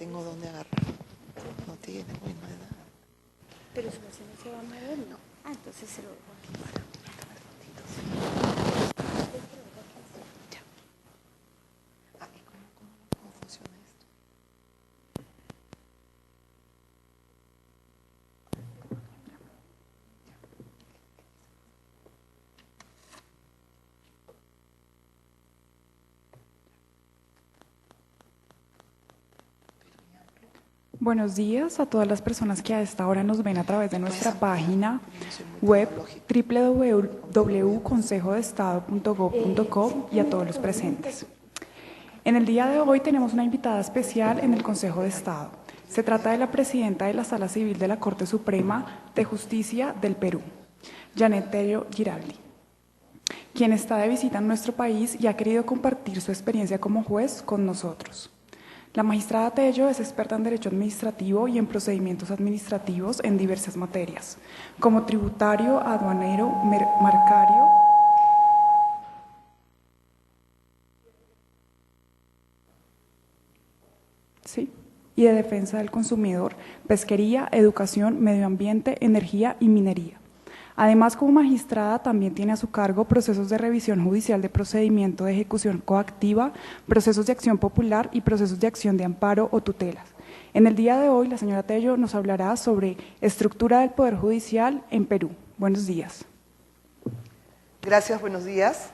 tengo dónde agarrar. No tiene, uy, no hay nada. Pero su merced no se va a mover, no. Ah, entonces se lo dejo aquí. Ya. Ah, ¿y cómo funciona esto? Buenos días a todas las personas que a esta hora nos ven a través de nuestra página web www.consejodestado.gov.co y a todos los presentes. En el día de hoy tenemos una invitada especial en el Consejo de Estado. Se trata de la presidenta de la Sala Civil de la Corte Suprema de Justicia del Perú, Janet Tello Giraldi, quien está de visita en nuestro país y ha querido compartir su experiencia como juez con nosotros. La magistrada Tello es experta en Derecho Administrativo y en procedimientos administrativos en diversas materias, como tributario, aduanero, marcario, y de defensa del consumidor, pesquería, educación, medio ambiente, energía y minería. Además, como magistrada, también tiene a su cargo procesos de revisión judicial de procedimiento de ejecución coactiva, procesos de acción popular y procesos de acción de amparo o tutelas. En el día de hoy, la señora Tello nos hablará sobre estructura del Poder Judicial en Perú. Buenos días. Gracias, buenos días.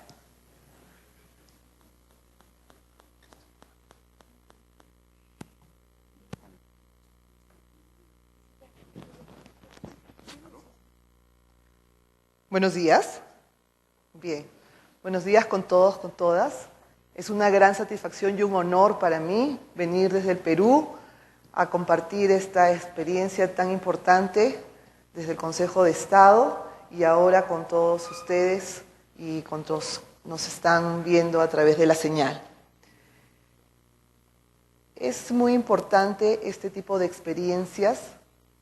Buenos días. Bien. Buenos días con todos, con todas. Es una gran satisfacción y un honor para mí venir desde el Perú a compartir esta experiencia tan importante desde el Consejo de Estado y ahora con todos ustedes y con todos nos están viendo a través de la señal. Es muy importante este tipo de experiencias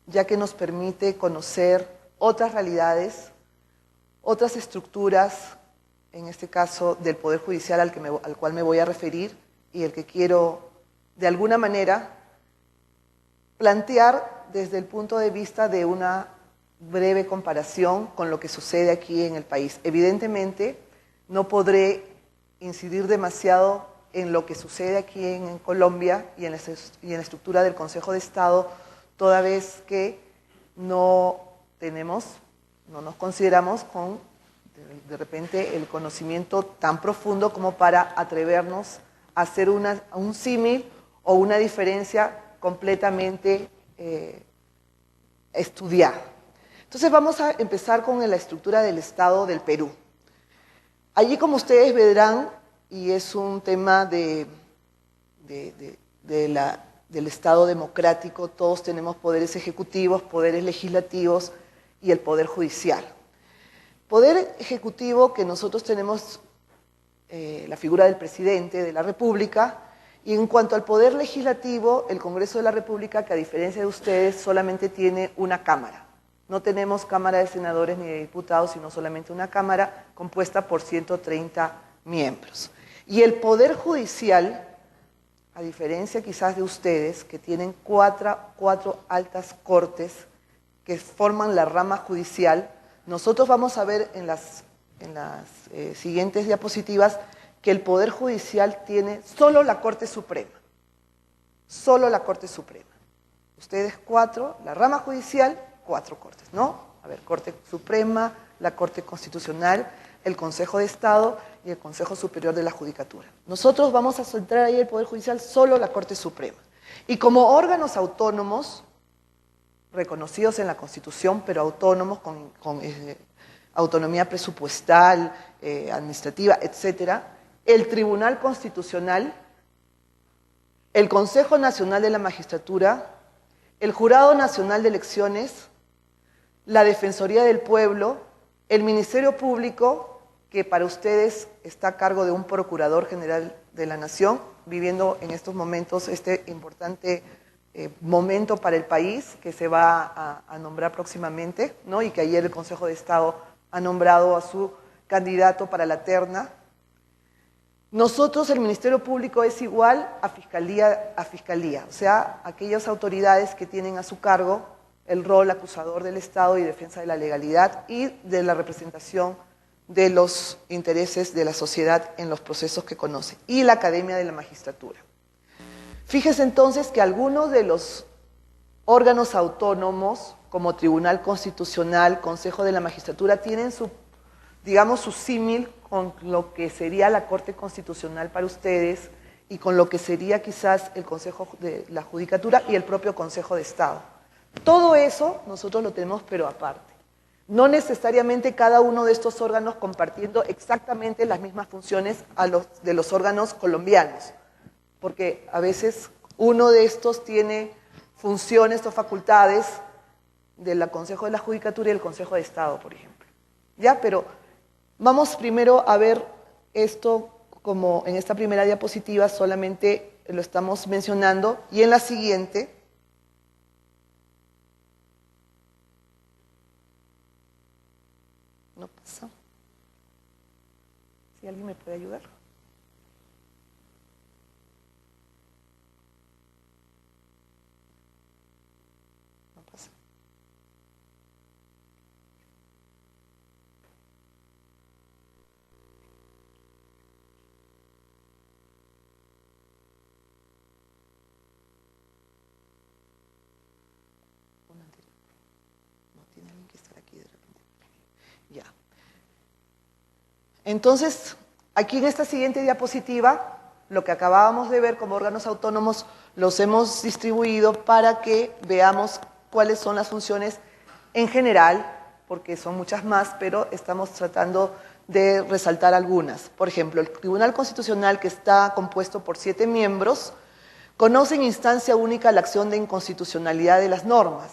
ya que nos permite conocer otras realidades, otras estructuras, en este caso del Poder Judicial al cual me voy a referir y el que quiero de alguna manera plantear desde el punto de vista de una breve comparación con lo que sucede aquí en el país. Evidentemente no podré incidir demasiado en lo que sucede aquí en Colombia y en la estructura del Consejo de Estado, toda vez que no nos consideramos con de repente el conocimiento tan profundo como para atrevernos a hacer un símil o una diferencia completamente estudiada. Entonces vamos a empezar con la estructura del Estado del Perú. Allí, como ustedes verán, y es un tema del Estado democrático, todos tenemos poderes ejecutivos, poderes legislativos y el Poder Judicial. Poder ejecutivo que nosotros tenemos la figura del presidente de la República, y en cuanto al poder legislativo, el Congreso de la República, que a diferencia de ustedes solamente tiene una cámara. No tenemos cámara de senadores ni de diputados, sino solamente una cámara compuesta por 130 miembros. Y el Poder Judicial, a diferencia quizás de ustedes, que tienen cuatro altas cortes que forman la rama judicial, nosotros vamos a ver en las siguientes diapositivas que el Poder Judicial tiene solo la Corte Suprema. Solo la Corte Suprema. Ustedes cuatro, la rama judicial, 4 cortes, ¿no? A ver, Corte Suprema, la Corte Constitucional, el Consejo de Estado y el Consejo Superior de la Judicatura. Nosotros vamos a centrar ahí el Poder Judicial solo la Corte Suprema. Y como órganos autónomos, reconocidos en la Constitución, pero autónomos con autonomía presupuestal, administrativa, etcétera, el Tribunal Constitucional, el Consejo Nacional de la Magistratura, el Jurado Nacional de Elecciones, la Defensoría del Pueblo, el Ministerio Público, que para ustedes está a cargo de un Procurador General de la Nación, viviendo en estos momentos este importante momento para el país, que se va a nombrar próximamente, ¿no? Y que ayer el Consejo de Estado ha nombrado a su candidato para la terna. Nosotros, el Ministerio Público, es igual a fiscalía, o sea, aquellas autoridades que tienen a su cargo el rol acusador del Estado y defensa de la legalidad y de la representación de los intereses de la sociedad en los procesos que conoce, y la Academia de la Magistratura. Fíjese entonces que algunos de los órganos autónomos, como Tribunal Constitucional, Consejo de la Magistratura, tienen su, digamos, su símil con lo que sería la Corte Constitucional para ustedes y con lo que sería quizás el Consejo de la Judicatura y el propio Consejo de Estado. Todo eso nosotros lo tenemos pero aparte. No necesariamente cada uno de estos órganos compartiendo exactamente las mismas funciones de los órganos colombianos, porque a veces uno de estos tiene funciones o facultades del Consejo de la Judicatura y el Consejo de Estado, por ejemplo. ¿Ya? Pero vamos primero a ver esto como en esta primera diapositiva solamente lo estamos mencionando, y en la siguiente no pasa. Si alguien me puede ayudar. No pasa. No tiene alguien que estar aquí de repente. Ya. Entonces, aquí en esta siguiente diapositiva, lo que acabábamos de ver como órganos autónomos, los hemos distribuido para que veamos cuáles son las funciones en general, porque son muchas más, pero estamos tratando de resaltar algunas. Por ejemplo, el Tribunal Constitucional, que está compuesto por 7 miembros, conoce en instancia única la acción de inconstitucionalidad de las normas.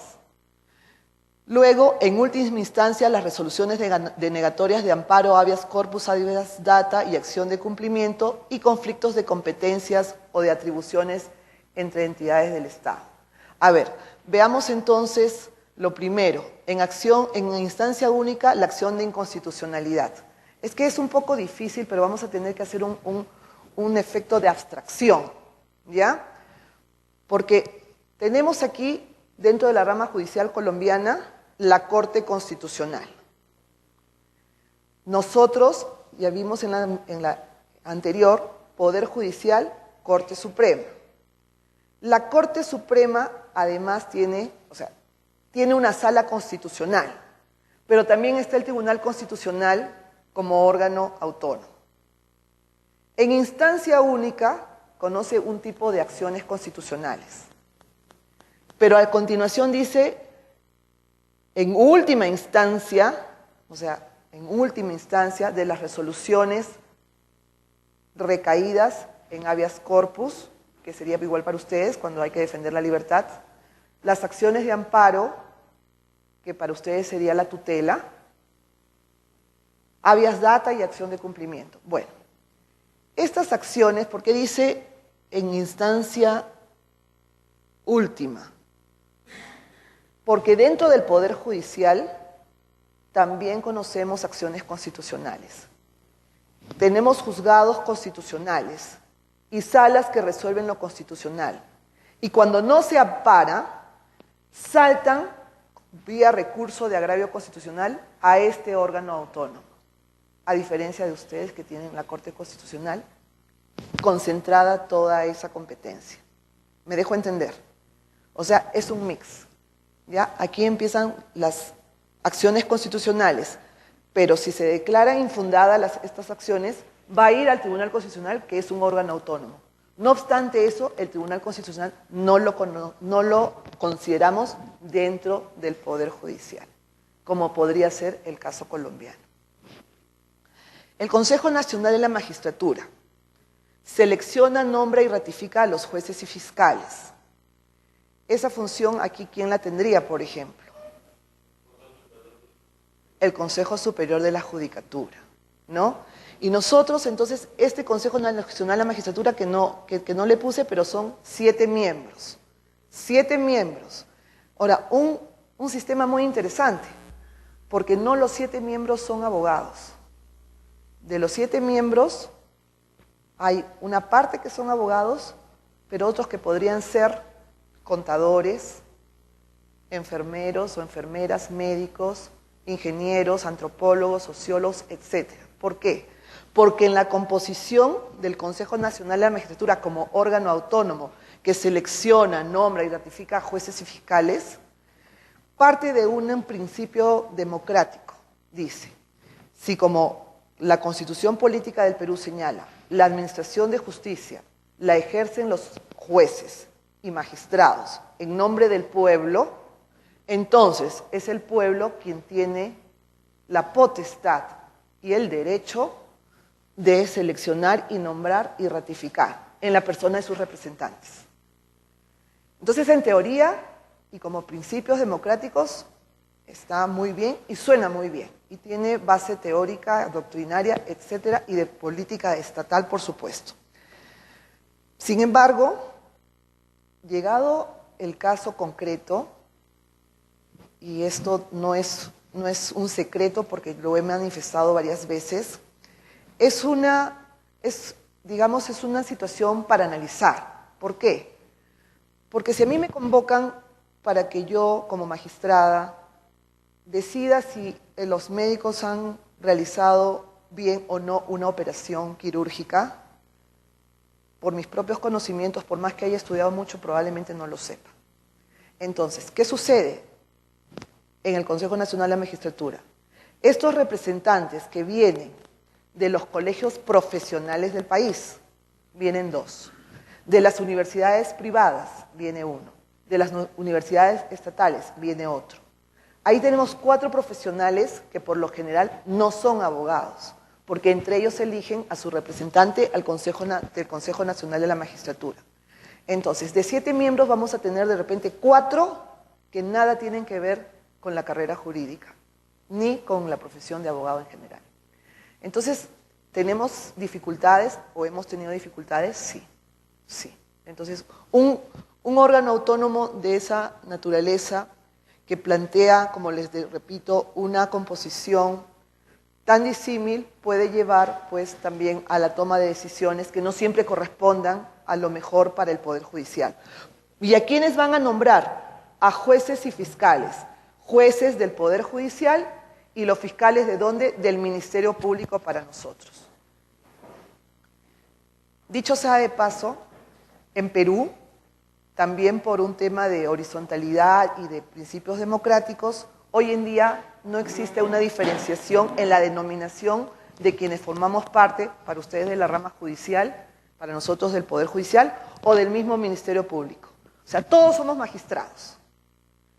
Luego, en última instancia, las resoluciones denegatorias de amparo, habeas corpus, habeas data y acción de cumplimiento, y conflictos de competencias o de atribuciones entre entidades del Estado. A ver, veamos entonces lo primero, en instancia única, la acción de inconstitucionalidad. Es que es un poco difícil, pero vamos a tener que hacer un efecto de abstracción, ¿ya? Porque tenemos aquí, dentro de la rama judicial colombiana, la Corte Constitucional. Nosotros, ya vimos en la anterior, Poder Judicial, Corte Suprema. La Corte Suprema, además, tiene una sala constitucional, pero también está el Tribunal Constitucional como órgano autónomo. En instancia única, conoce un tipo de acciones constitucionales. Pero a continuación dice, en última instancia, de las resoluciones recaídas en habeas corpus, que sería igual para ustedes cuando hay que defender la libertad, las acciones de amparo, que para ustedes sería la tutela, habeas data y acción de cumplimiento. Bueno, estas acciones, ¿por qué dice en instancia última? Porque dentro del Poder Judicial también conocemos acciones constitucionales. Tenemos juzgados constitucionales y salas que resuelven lo constitucional. Y cuando no se ampara, saltan vía recurso de agravio constitucional a este órgano autónomo, a diferencia de ustedes que tienen la Corte Constitucional concentrada toda esa competencia. ¿Me dejo entender? O sea, es un mix. ¿Ya? Aquí empiezan las acciones constitucionales, pero si se declaran infundadas estas acciones, va a ir al Tribunal Constitucional, que es un órgano autónomo. No obstante eso, el Tribunal Constitucional no lo consideramos dentro del Poder Judicial, como podría ser el caso colombiano. El Consejo Nacional de la Magistratura selecciona, nombra y ratifica a los jueces y fiscales. Esa función aquí, ¿quién la tendría, por ejemplo? El Consejo Superior de la Judicatura, ¿no? Y nosotros, entonces, este Consejo Nacional de la Magistratura, que no le puse, pero son 7 miembros. 7 miembros. Ahora, un sistema muy interesante, porque no los 7 miembros son abogados. De los 7 miembros, Hay una parte que son abogados, pero otros que podrían ser contadores, enfermeros o enfermeras, médicos, ingenieros, antropólogos, sociólogos, etc. ¿Por qué? Porque en la composición del Consejo Nacional de la Magistratura como órgano autónomo que selecciona, nombra y ratifica a jueces y fiscales, parte de un principio democrático. Dice, si como la Constitución Política del Perú señala, la administración de justicia la ejercen los jueces y magistrados en nombre del pueblo, entonces es el pueblo quien tiene la potestad y el derecho de seleccionar y nombrar y ratificar en la persona de sus representantes. Entonces, en teoría y como principios democráticos, está muy bien y suena muy bien. Y tiene base teórica, doctrinaria, etcétera, y de política estatal, por supuesto. Sin embargo, llegado el caso concreto, y esto no es un secreto porque lo he manifestado varias veces, es una situación para analizar. ¿Por qué? Porque si a mí me convocan para que yo, como magistrada, decida si los médicos han realizado bien o no una operación quirúrgica, por mis propios conocimientos, por más que haya estudiado mucho, probablemente no lo sepa. Entonces, ¿qué sucede en el Consejo Nacional de la Magistratura? Estos representantes que vienen de los colegios profesionales del país, vienen 2. De las universidades privadas, viene 1. De las universidades estatales, viene otro. Ahí tenemos 4 profesionales que por lo general no son abogados, porque entre ellos eligen a su representante del Consejo Nacional de la Magistratura. Entonces, de 7 miembros vamos a tener de repente 4 que nada tienen que ver con la carrera jurídica, ni con la profesión de abogado en general. Entonces, ¿tenemos dificultades o hemos tenido dificultades? Sí, sí. Entonces, un órgano autónomo de esa naturaleza que plantea, como les repito, una composición tan disímil puede llevar pues también a la toma de decisiones que no siempre correspondan a lo mejor para el Poder Judicial. ¿Y a quiénes van a nombrar? A jueces y fiscales. Jueces del Poder Judicial y los fiscales ¿de dónde? Del Ministerio Público para nosotros. Dicho sea de paso, en Perú, también por un tema de horizontalidad y de principios democráticos, hoy en día no existe una diferenciación en la denominación de quienes formamos parte, para ustedes de la rama judicial, para nosotros del Poder Judicial o del mismo Ministerio Público. O sea, todos somos magistrados.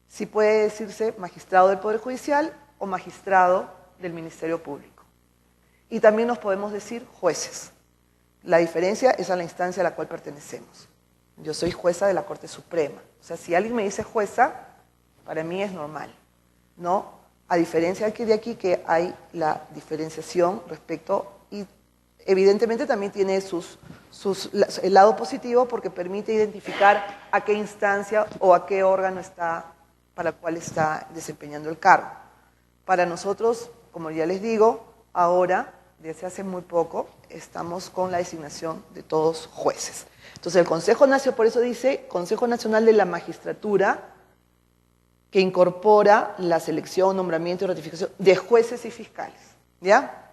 Sí puede decirse magistrado del Poder Judicial o magistrado del Ministerio Público. Y también nos podemos decir jueces. La diferencia es a la instancia a la cual pertenecemos. Yo soy jueza de la Corte Suprema. O sea, si alguien me dice jueza, para mí es normal, ¿no? A diferencia de aquí que hay la diferenciación respecto, y evidentemente también tiene el lado positivo porque permite identificar a qué instancia o a qué órgano está, para el cual está desempeñando el cargo. Para nosotros, como ya les digo, ahora, desde hace muy poco, estamos con la designación de todos jueces. Entonces el Consejo Nacional, por eso dice Consejo Nacional de la Magistratura, que incorpora la selección, nombramiento y ratificación de jueces y fiscales, ¿ya?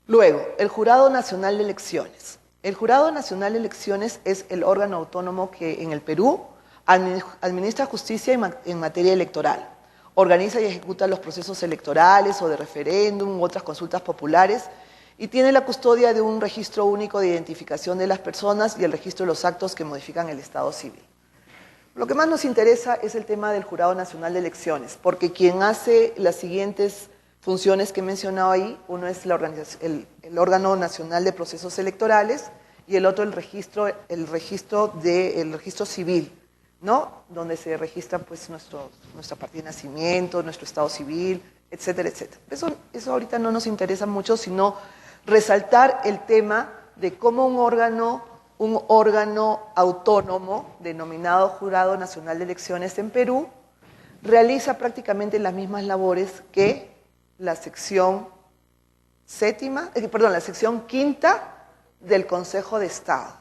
Luego, el Jurado Nacional de Elecciones. El Jurado Nacional de Elecciones es el órgano autónomo que en el Perú administra justicia en materia electoral. Organiza y ejecuta los procesos electorales o de referéndum u otras consultas populares y tiene la custodia de un registro único de identificación de las personas y el registro de los actos que modifican el Estado civil. Lo que más nos interesa es el tema del Jurado Nacional de Elecciones, porque quien hace las siguientes funciones que he mencionado ahí, uno es el órgano nacional de procesos electorales y el otro el registro civil, ¿no? Donde se registra pues nuestra partida de nacimiento, nuestro estado civil, etcétera, etcétera. Eso ahorita no nos interesa mucho, sino resaltar el tema de cómo un órgano autónomo denominado Jurado Nacional de Elecciones en Perú realiza prácticamente las mismas labores que la sección quinta del Consejo de Estado.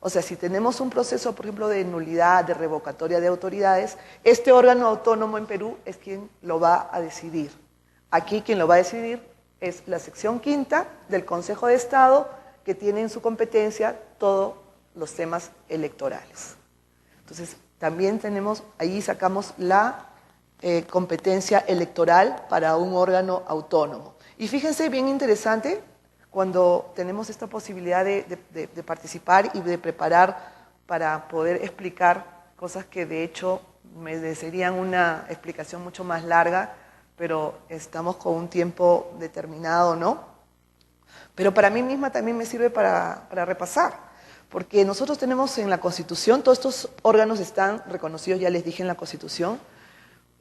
O sea, si tenemos un proceso, por ejemplo, de nulidad, de revocatoria de autoridades, este órgano autónomo en Perú es quien lo va a decidir. Aquí quien lo va a decidir es la sección quinta del Consejo de Estado, que tiene en su competencia todos los temas electorales. Entonces, también tenemos, ahí sacamos la competencia electoral para un órgano autónomo. Y fíjense, bien interesante, cuando tenemos esta posibilidad de participar y de preparar para poder explicar cosas que de hecho merecerían una explicación mucho más larga, pero estamos con un tiempo determinado, ¿no? Pero para mí misma también me sirve para repasar, porque nosotros tenemos en la Constitución, todos estos órganos están reconocidos, ya les dije en la Constitución,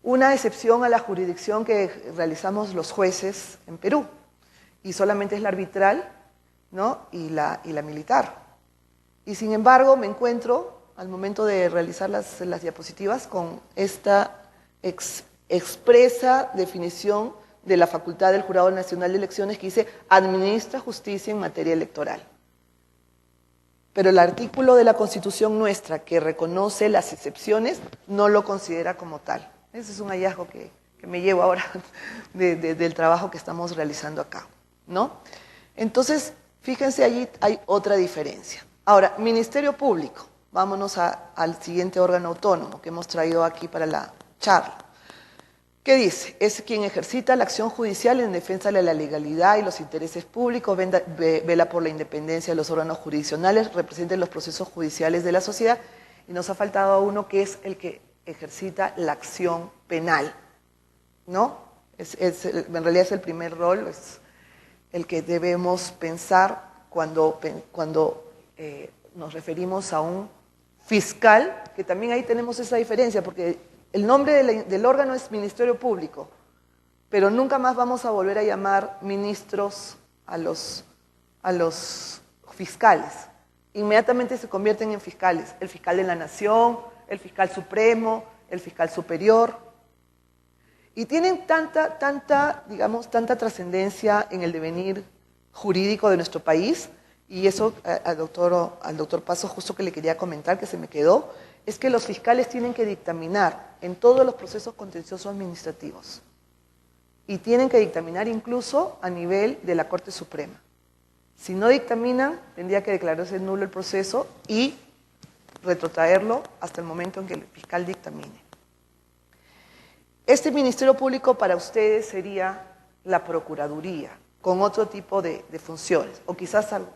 una excepción a la jurisdicción que realizamos los jueces en Perú, y solamente es la arbitral, ¿no? y la militar. Y sin embargo me encuentro, al momento de realizar las diapositivas, con esta expresa definición de la facultad del Jurado Nacional de Elecciones que dice administra justicia en materia electoral. Pero el artículo de la Constitución nuestra que reconoce las excepciones no lo considera como tal. Ese es un hallazgo que me llevo ahora del trabajo que estamos realizando acá, ¿no? Entonces, fíjense, allí hay otra diferencia. Ahora, Ministerio Público. Vámonos al siguiente órgano autónomo que hemos traído aquí para la charla. ¿Qué dice? Es quien ejercita la acción judicial en defensa de la legalidad y los intereses públicos, vela por la independencia de los órganos jurisdiccionales, representa los procesos judiciales de la sociedad, y nos ha faltado uno que es el que ejercita la acción penal, ¿no? En realidad es el primer rol, es el que debemos pensar cuando nos referimos a un fiscal, que también ahí tenemos esa diferencia, porque el nombre del órgano es Ministerio Público, pero nunca más vamos a volver a llamar ministros a los fiscales. Inmediatamente se convierten en fiscales. El fiscal de la Nación, el fiscal supremo, el fiscal superior. Y tienen tanta trascendencia en el devenir jurídico de nuestro país, y eso al doctor Paso justo que le quería comentar, que se me quedó, es que los fiscales tienen que dictaminar en todos los procesos contenciosos administrativos. Y tienen que dictaminar incluso a nivel de la Corte Suprema. Si no dictaminan, tendría que declararse nulo el proceso y retrotraerlo hasta el momento en que el fiscal dictamine. Este Ministerio Público para ustedes sería la Procuraduría, con otro tipo de funciones, o quizás algo.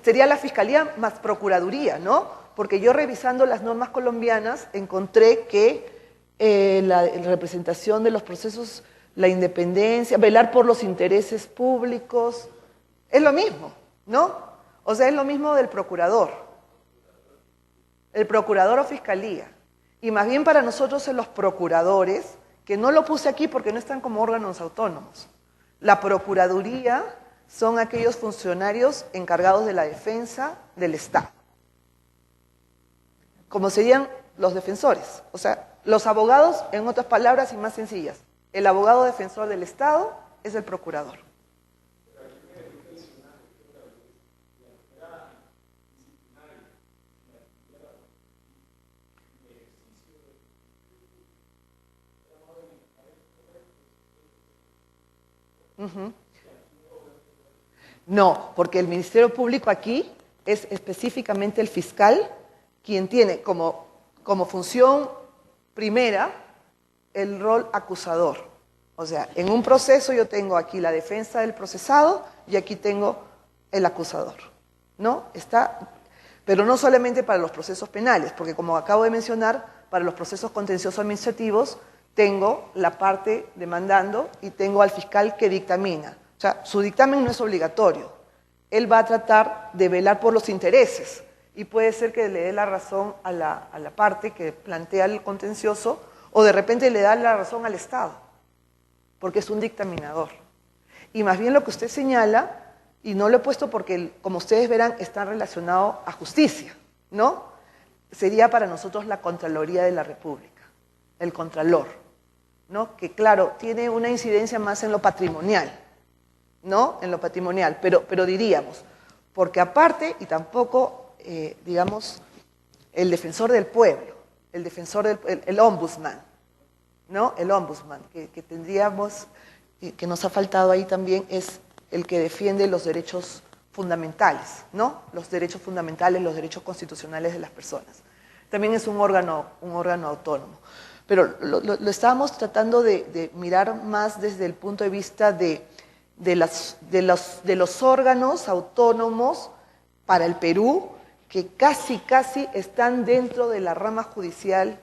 Sería la Fiscalía más Procuraduría, ¿no? Porque yo revisando las normas colombianas encontré que la representación de los procesos, la independencia, velar por los intereses públicos, es lo mismo, ¿no? O sea, es lo mismo del procurador. El procurador o fiscalía. Y más bien para nosotros en los procuradores, que no lo puse aquí porque no están como órganos autónomos. La Procuraduría son aquellos funcionarios encargados de la defensa del Estado. Como serían los defensores, o sea, los abogados, en otras palabras y más sencillas. El abogado defensor del Estado es el procurador. No, porque el Ministerio Público aquí es específicamente el fiscal quien tiene como función primera el rol acusador. O sea, en un proceso yo tengo aquí la defensa del procesado y aquí tengo el acusador, ¿no? Pero no solamente para los procesos penales, porque como acabo de mencionar, para los procesos contenciosos administrativos tengo la parte demandando y tengo al fiscal que dictamina. O sea, su dictamen no es obligatorio. Él va a tratar de velar por los intereses y puede ser que le dé la razón a la parte que plantea el contencioso o de repente le da la razón al Estado, porque es un dictaminador. Y más bien lo que usted señala, y no lo he puesto porque, como ustedes verán, está relacionado a justicia, ¿no? Sería para nosotros la Contraloría de la República, el Contralor, ¿no? Que claro, tiene una incidencia más en lo patrimonial, ¿no? En lo patrimonial, pero diríamos, porque aparte, y tampoco, digamos, el defensor del pueblo, el ombudsman, ¿no? El ombudsman, que tendríamos, que nos ha faltado ahí también, es el que defiende los derechos fundamentales, ¿no? Los derechos fundamentales, los derechos constitucionales de las personas. También es un órgano autónomo. Pero lo estábamos tratando de mirar más desde el punto de vista de los órganos autónomos para el Perú, que casi están dentro de la rama judicial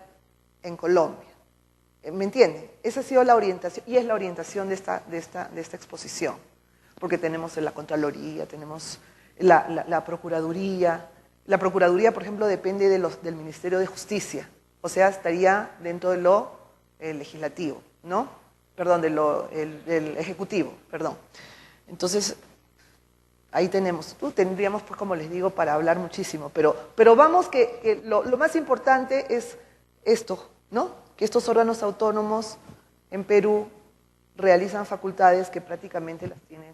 en Colombia. ¿Me entienden? Esa ha sido la orientación, y es la orientación de esta exposición, porque tenemos la Contraloría, tenemos la Procuraduría. La Procuraduría, por ejemplo, depende del Ministerio de Justicia, o sea, estaría dentro de lo legislativo, ¿no? Perdón, del Ejecutivo, perdón. Entonces, ahí tendríamos, pues, como les digo, para hablar muchísimo, pero vamos que lo más importante es esto, ¿no? Que estos órganos autónomos en Perú realizan facultades que prácticamente las tiene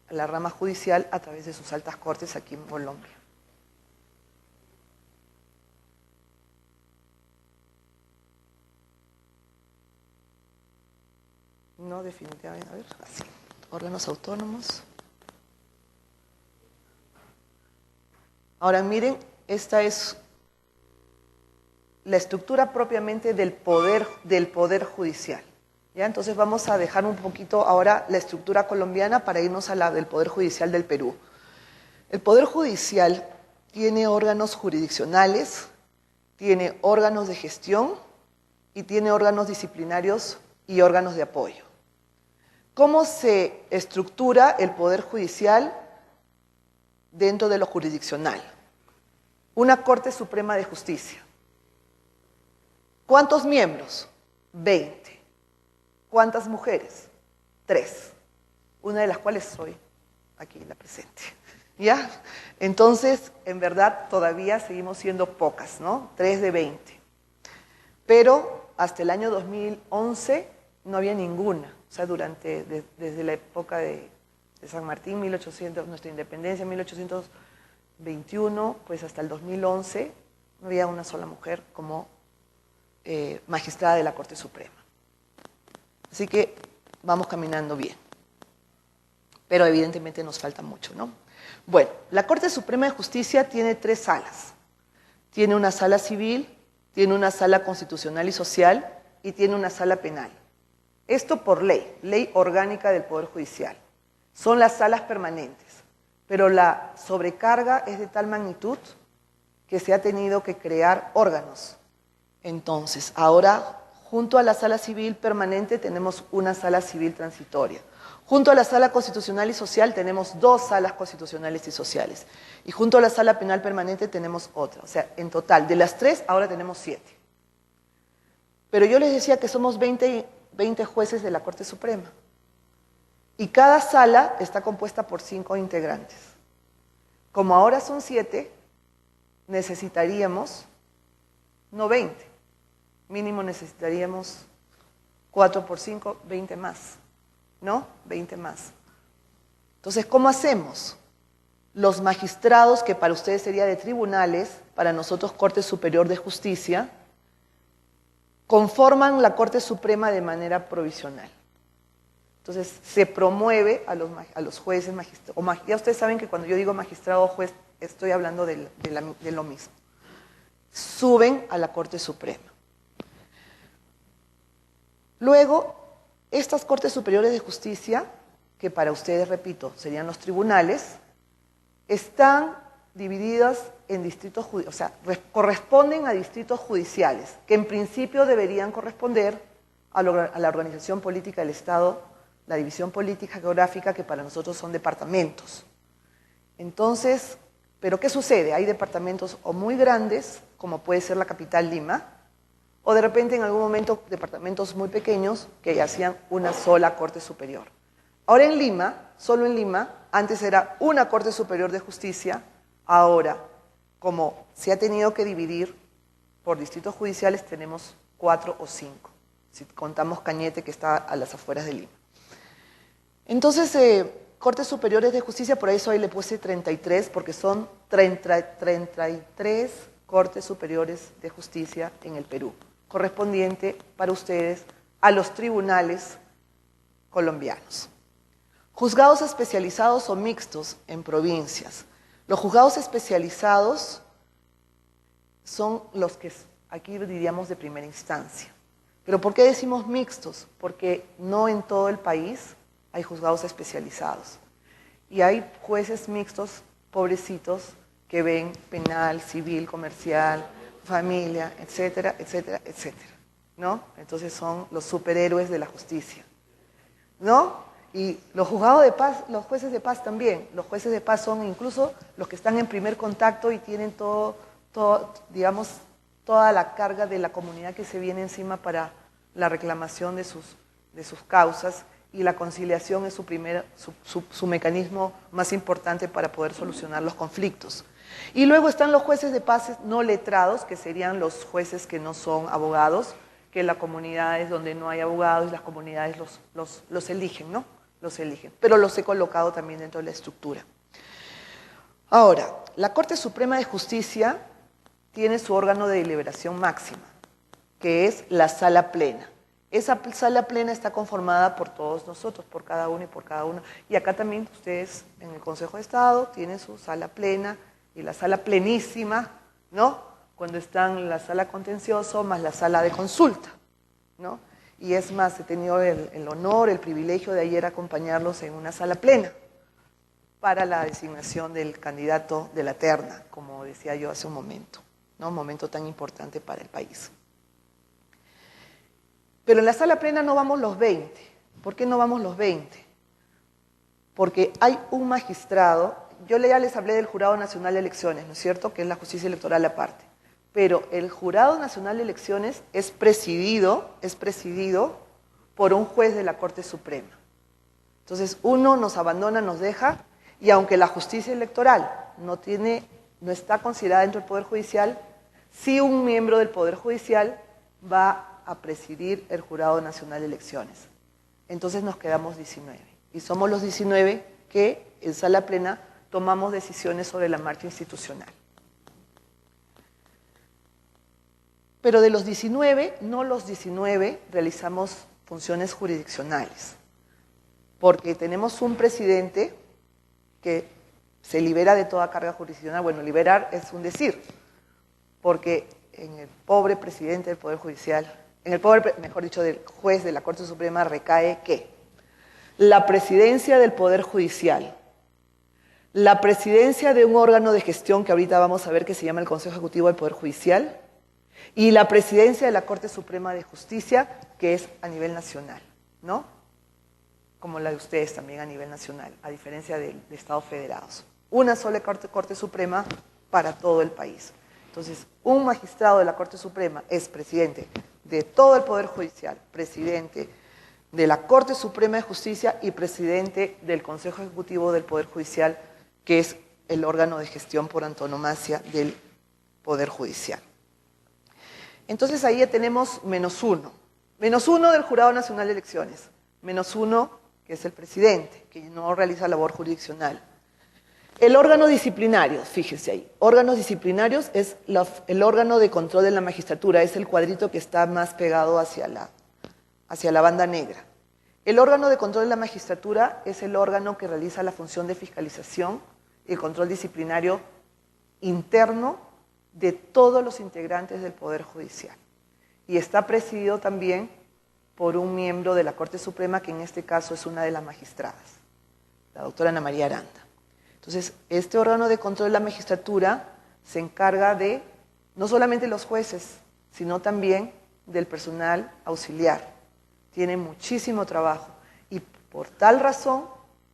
la rama judicial a través de sus altas cortes aquí en Colombia. No, definitivamente, a ver, así, órganos autónomos. Ahora miren, esta es la estructura propiamente del poder judicial. ¿Ya? Entonces vamos a dejar un poquito ahora la estructura colombiana para irnos a la del Poder Judicial del Perú. El Poder Judicial tiene órganos jurisdiccionales, tiene órganos de gestión y tiene órganos disciplinarios y órganos de apoyo. ¿Cómo se estructura el Poder Judicial dentro de lo jurisdiccional? Una Corte Suprema de Justicia. ¿Cuántos miembros? 20. ¿Cuántas mujeres? 3. Una de las cuales soy aquí la presente. ¿Ya? Entonces, en verdad, todavía seguimos siendo pocas, ¿no? 3 de 20. Pero hasta el año 2011 no había ninguna. O sea, desde la época de San Martín, 1800, nuestra independencia, 1821, pues hasta el 2011 no había una sola mujer como magistrada de la Corte Suprema. Así que vamos caminando bien. Pero evidentemente nos falta mucho, ¿no? Bueno, la Corte Suprema de Justicia tiene 3 salas. Tiene una sala civil, tiene una sala constitucional y social y tiene una sala penal. Esto por ley orgánica del Poder Judicial. Son las salas permanentes, pero la sobrecarga es de tal magnitud que se ha tenido que crear órganos. Entonces, ahora, junto a la sala civil permanente tenemos una sala civil transitoria. Junto a la sala constitucional y social tenemos 2 salas constitucionales y sociales. Y junto a la sala penal permanente tenemos otra. O sea, en total, de las 3, ahora tenemos 7. Pero yo les decía que somos 20 jueces de la Corte Suprema. Y cada sala está compuesta por 5 integrantes. Como ahora son 7, necesitaríamos, no 20, mínimo necesitaríamos 4 por 5, 20 más. ¿No? 20 más. Entonces, ¿cómo hacemos? Los magistrados, que para ustedes sería de tribunales, para nosotros Corte Superior de Justicia, conforman la Corte Suprema de manera provisional. Entonces, se promueve a los jueces, magistrados. Ya ustedes saben que cuando yo digo magistrado o juez, estoy hablando de lo mismo. Suben a la Corte Suprema. Luego, estas Cortes Superiores de Justicia, que para ustedes, repito, serían los tribunales, están divididas en distritos judiciales, o sea, corresponden a distritos judiciales, que en principio deberían corresponder a la organización política del Estado, la división política geográfica, que para nosotros son departamentos. Entonces, ¿pero qué sucede? Hay departamentos o muy grandes, como puede ser la capital Lima, o de repente en algún momento departamentos muy pequeños que hacían una sola Corte Superior. Ahora en Lima, solo en Lima, antes era una Corte Superior de Justicia, ahora, como se ha tenido que dividir por distritos judiciales, tenemos 4 o 5, si contamos Cañete, que está a las afueras de Lima. Entonces, Cortes Superiores de Justicia, por eso ahí le puse 33, porque son 33 Cortes Superiores de Justicia en el Perú, correspondiente para ustedes a los tribunales colombianos. Juzgados especializados o mixtos en provincias. Los juzgados especializados son los que aquí diríamos de primera instancia. ¿Pero por qué decimos mixtos? Porque no en todo el país hay juzgados especializados. Y hay jueces mixtos, pobrecitos, que ven penal, civil, comercial, familia, etcétera, etcétera, etcétera, ¿no? Entonces son los superhéroes de la justicia, ¿no? Y los juzgados de paz, los jueces de paz también. Los jueces de paz son incluso los que están en primer contacto y tienen digamos, toda la carga de la comunidad que se viene encima para la reclamación de sus causas, y la conciliación es su mecanismo más importante para poder solucionar los conflictos. Y luego están los jueces de paz no letrados, que serían los jueces que no son abogados, que las comunidades donde no hay abogados, las comunidades los eligen, ¿no? Los eligen, pero los he colocado también dentro de la estructura. Ahora, la Corte Suprema de Justicia tiene su órgano de deliberación máxima, que es la Sala Plena. Esa Sala Plena está conformada por todos nosotros, por cada uno y por cada uno. Y acá también ustedes en el Consejo de Estado tienen su Sala Plena y la Sala Plenísima, ¿no? Cuando están la Sala Contencioso más la Sala de Consulta, ¿no? Y es más, he tenido el honor, el privilegio de ayer acompañarlos en una Sala Plena para la designación del candidato de la terna, como decía yo hace un momento, ¿no? Un momento tan importante para el país. Pero en la Sala Plena no vamos los 20. ¿Por qué no vamos los 20? Porque hay un magistrado, yo ya les hablé del Jurado Nacional de Elecciones, ¿no es cierto?, que es la justicia electoral aparte. Pero el Jurado Nacional de Elecciones es presidido por un juez de la Corte Suprema. Entonces uno nos abandona, nos deja, y aunque la justicia electoral no está considerada dentro del Poder Judicial, sí un miembro del Poder Judicial va a presidir el Jurado Nacional de Elecciones. Entonces nos quedamos 19. Y somos los 19 que en Sala Plena tomamos decisiones sobre la marcha institucional. Pero de los 19, no los 19 realizamos funciones jurisdiccionales, porque tenemos un presidente que se libera de toda carga jurisdiccional. Bueno, liberar es un decir, porque en el pobre presidente del Poder Judicial, mejor dicho, del juez de la Corte Suprema recae ¿qué? La presidencia del Poder Judicial, la presidencia de un órgano de gestión que ahorita vamos a ver que se llama el Consejo Ejecutivo del Poder Judicial, y la presidencia de la Corte Suprema de Justicia, que es a nivel nacional, ¿no? Como la de ustedes también a nivel nacional, a diferencia de Estados federados. Una sola Corte Suprema para todo el país. Entonces, un magistrado de la Corte Suprema es presidente de todo el Poder Judicial, presidente de la Corte Suprema de Justicia y presidente del Consejo Ejecutivo del Poder Judicial, que es el órgano de gestión por antonomasia del Poder Judicial. Entonces ahí ya tenemos -1. -1 del Jurado Nacional de Elecciones, -1 que es el presidente, que no realiza labor jurisdiccional. El órgano disciplinario, fíjense ahí, órganos disciplinarios es el órgano de control de la magistratura, es el cuadrito que está más pegado hacia la banda negra. El órgano de control de la magistratura es el órgano que realiza la función de fiscalización y el control disciplinario interno de todos los integrantes del Poder Judicial. Y está presidido también por un miembro de la Corte Suprema, que en este caso es una de las magistradas, la doctora Ana María Aranda. Entonces, este órgano de control de la magistratura se encarga de, no solamente los jueces, sino también del personal auxiliar. Tiene muchísimo trabajo y por tal razón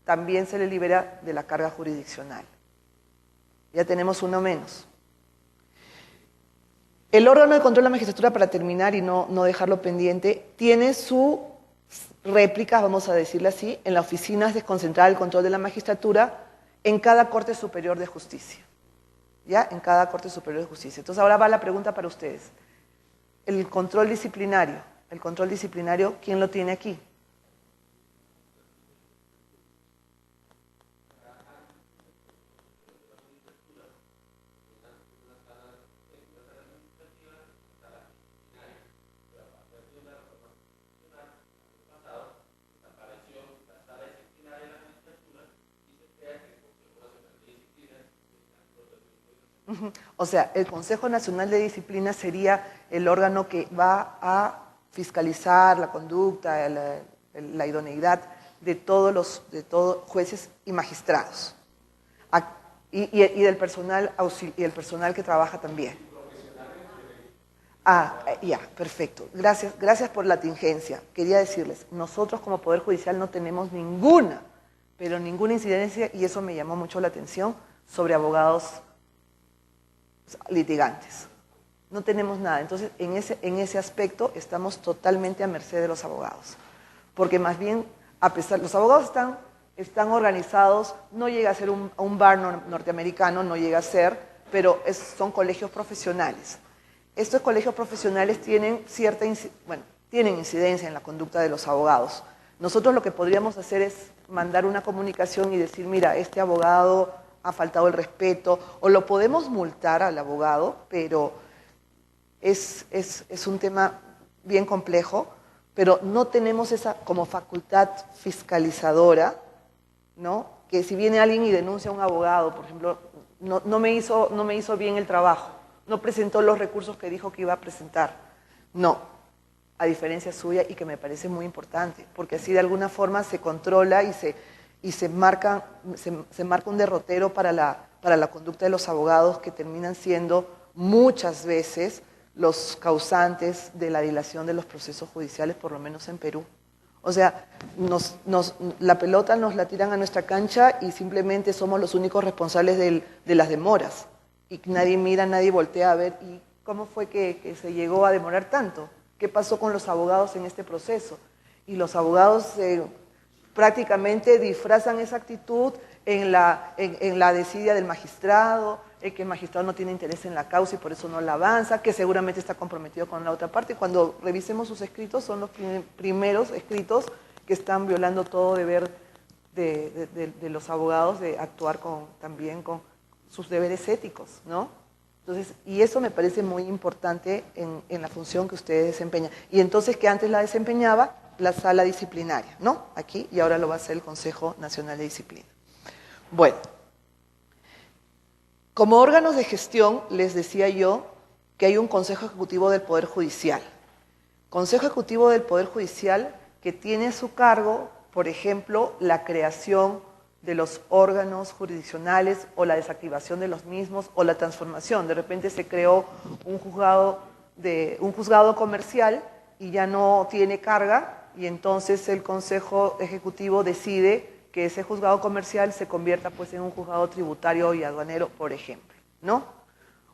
también se le libera de la carga jurisdiccional. Ya tenemos uno menos. El órgano de control de la magistratura, para terminar y no dejarlo pendiente, tiene sus réplicas, vamos a decirlo así, en las oficinas desconcentradas del control de la magistratura en cada Corte Superior de Justicia. ¿Ya? En cada Corte Superior de Justicia. Entonces ahora va la pregunta para ustedes. El control disciplinario, ¿quién lo tiene aquí? O sea, el Consejo Nacional de Disciplina sería el órgano que va a fiscalizar la conducta, la idoneidad de todos los jueces y magistrados. Y del personal y el personal que trabaja también. Ya, perfecto. Gracias por la tingencia. Quería decirles, nosotros como Poder Judicial no tenemos ninguna, pero ninguna incidencia, y eso me llamó mucho la atención, sobre abogados litigantes. No tenemos nada. Entonces, en ese aspecto estamos totalmente a merced de los abogados. Porque más bien, los abogados están organizados, no llega a ser un bar norteamericano, no llega a ser, pero son colegios profesionales. Estos colegios profesionales tienen tienen incidencia en la conducta de los abogados. Nosotros lo que podríamos hacer es mandar una comunicación y decir, mira, este abogado ha faltado el respeto, o lo podemos multar al abogado, pero es un tema bien complejo, pero no tenemos esa como facultad fiscalizadora, ¿no? Que si viene alguien y denuncia a un abogado, por ejemplo, no me hizo bien el trabajo, no presentó los recursos que dijo que iba a presentar. No, a diferencia suya, y que me parece muy importante, porque así de alguna forma se controla y se marca un derrotero para la conducta de los abogados, que terminan siendo muchas veces los causantes de la dilación de los procesos judiciales, por lo menos en Perú. O sea, la pelota nos la tiran a nuestra cancha y simplemente somos los únicos responsables de las demoras. Y nadie mira, nadie voltea a ver, ¿y cómo fue que se llegó a demorar tanto? ¿Qué pasó con los abogados en este proceso? Y los abogados prácticamente disfrazan esa actitud en la desidia del magistrado, que el magistrado no tiene interés en la causa y por eso no la avanza, que seguramente está comprometido con la otra parte. Cuando revisemos sus escritos, son los primeros escritos que están violando todo deber de los abogados de actuar también con sus deberes éticos, ¿no? Entonces, y eso me parece muy importante en la función que usted desempeña. Y entonces, que antes la desempeñaba la sala disciplinaria, ¿no? Aquí, y ahora lo va a hacer el Consejo Nacional de Disciplina. Bueno, como órganos de gestión, les decía yo que hay un Consejo Ejecutivo del Poder Judicial. Consejo Ejecutivo del Poder Judicial que tiene a su cargo, por ejemplo, la creación de los órganos jurisdiccionales o la desactivación de los mismos o la transformación. De repente se creó un juzgado comercial y ya no tiene carga, y entonces el Consejo Ejecutivo decide que ese juzgado comercial se convierta pues en un juzgado tributario y aduanero, por ejemplo, ¿no?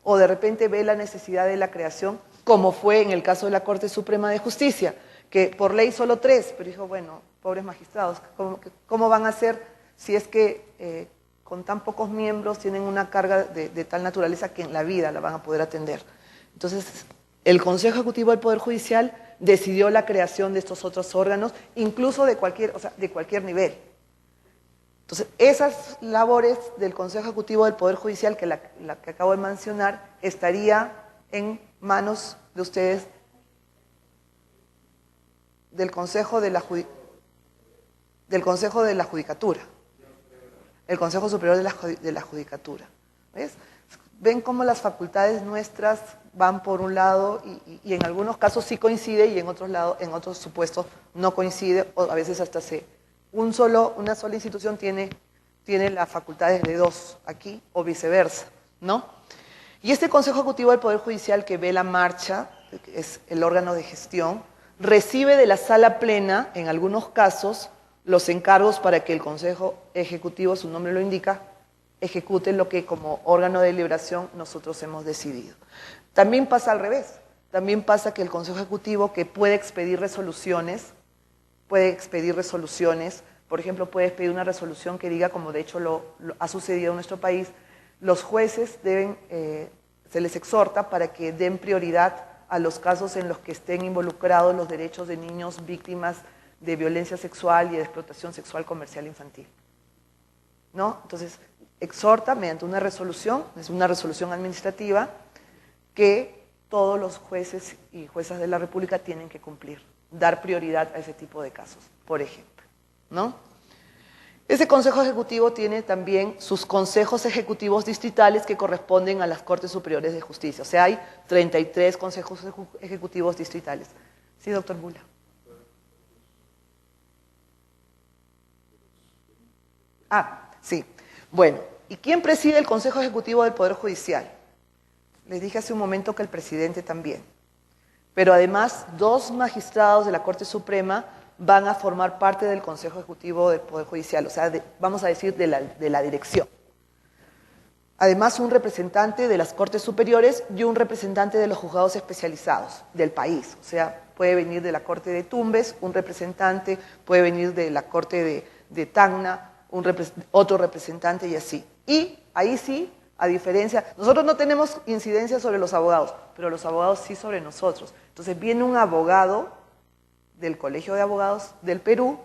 O de repente ve la necesidad de la creación, como fue en el caso de la Corte Suprema de Justicia, que por ley solo 3, pero dijo, bueno, pobres magistrados, ¿cómo van a hacer si es que con tan pocos miembros tienen una carga de tal naturaleza que en la vida la van a poder atender? Entonces, el Consejo Ejecutivo del Poder Judicial decidió la creación de estos otros órganos, incluso de cualquier nivel. Entonces, esas labores del Consejo Ejecutivo del Poder Judicial, que la que acabo de mencionar, estaría en manos de ustedes, del Consejo de la Judicatura, el Consejo Superior de la Judicatura. ¿Ves? Ven cómo las facultades nuestras van por un lado y en algunos casos sí coincide y en otros supuestos no coincide, o a veces hasta una sola institución tiene las facultades de 2 aquí o viceversa, ¿no? Y este Consejo Ejecutivo del Poder Judicial, que ve la marcha, es el órgano de gestión, recibe de la sala plena, en algunos casos, los encargos para que el Consejo Ejecutivo, su nombre lo indica, ejecute lo que como órgano de deliberación nosotros hemos decidido. También pasa al revés, también pasa que el Consejo Ejecutivo, que puede expedir resoluciones, por ejemplo, puede expedir una resolución que diga, como de hecho lo ha sucedido en nuestro país, los jueces se les exhorta para que den prioridad a los casos en los que estén involucrados los derechos de niños víctimas de violencia sexual y de explotación sexual comercial infantil, ¿no? Entonces, exhorta mediante una resolución, es una resolución administrativa, que todos los jueces y juezas de la República tienen que cumplir, dar prioridad a ese tipo de casos, por ejemplo, ¿no? Ese Consejo Ejecutivo tiene también sus consejos ejecutivos distritales que corresponden a las Cortes Superiores de Justicia. O sea, hay 33 consejos ejecutivos distritales. Sí, doctor Bula. Sí. Bueno, ¿y quién preside el Consejo Ejecutivo del Poder Judicial? Les dije hace un momento que el presidente también. Pero además, 2 magistrados de la Corte Suprema van a formar parte del Consejo Ejecutivo del Poder Judicial, o sea, vamos a decir de la dirección. Además, un representante de las Cortes Superiores y un representante de los juzgados especializados del país. O sea, puede venir de la Corte de Tumbes, un representante, puede venir de la Corte de Tacna, otro representante y así. Y ahí sí, a diferencia, nosotros no tenemos incidencia sobre los abogados, pero los abogados sí sobre nosotros. Entonces viene un abogado del Colegio de Abogados del Perú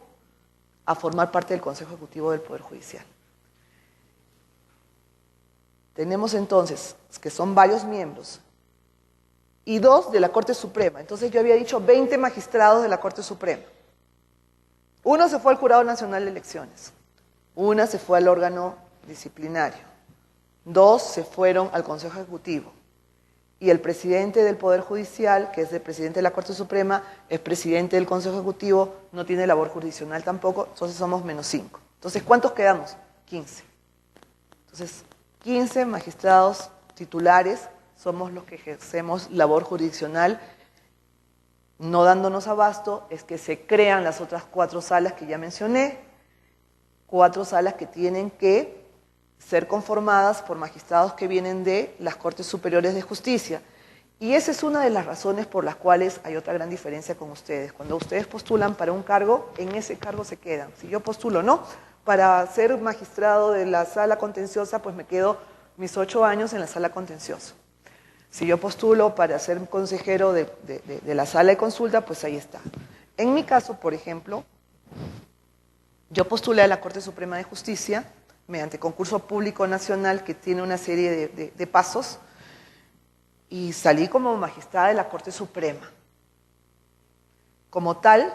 a formar parte del Consejo Ejecutivo del Poder Judicial. Tenemos entonces, que son varios miembros, y 2 de la Corte Suprema. Entonces yo había dicho 20 magistrados de la Corte Suprema. Uno se fue al Jurado Nacional de Elecciones, una se fue al órgano disciplinario, 2 se fueron al Consejo Ejecutivo. Y el presidente del Poder Judicial, que es el presidente de la Corte Suprema, es presidente del Consejo Ejecutivo, no tiene labor jurisdiccional tampoco, entonces somos -5. Entonces, ¿cuántos quedamos? 15. Entonces, 15 magistrados titulares somos los que ejercemos labor jurisdiccional, no dándonos abasto, es que se crean las otras 4 salas que ya mencioné, 4 salas que tienen que ser conformadas por magistrados que vienen de las Cortes Superiores de Justicia. Y esa es una de las razones por las cuales hay otra gran diferencia con ustedes. Cuando ustedes postulan para un cargo, en ese cargo se quedan. Si yo postulo, ¿no?, para ser magistrado de la sala contenciosa, pues me quedo mis 8 años en la sala contenciosa. Si yo postulo para ser consejero de la sala de consulta, pues ahí está. En mi caso, por ejemplo, yo postulé a la Corte Suprema de Justicia mediante concurso público nacional que tiene una serie de pasos, y salí como magistrada de la Corte Suprema. Como tal,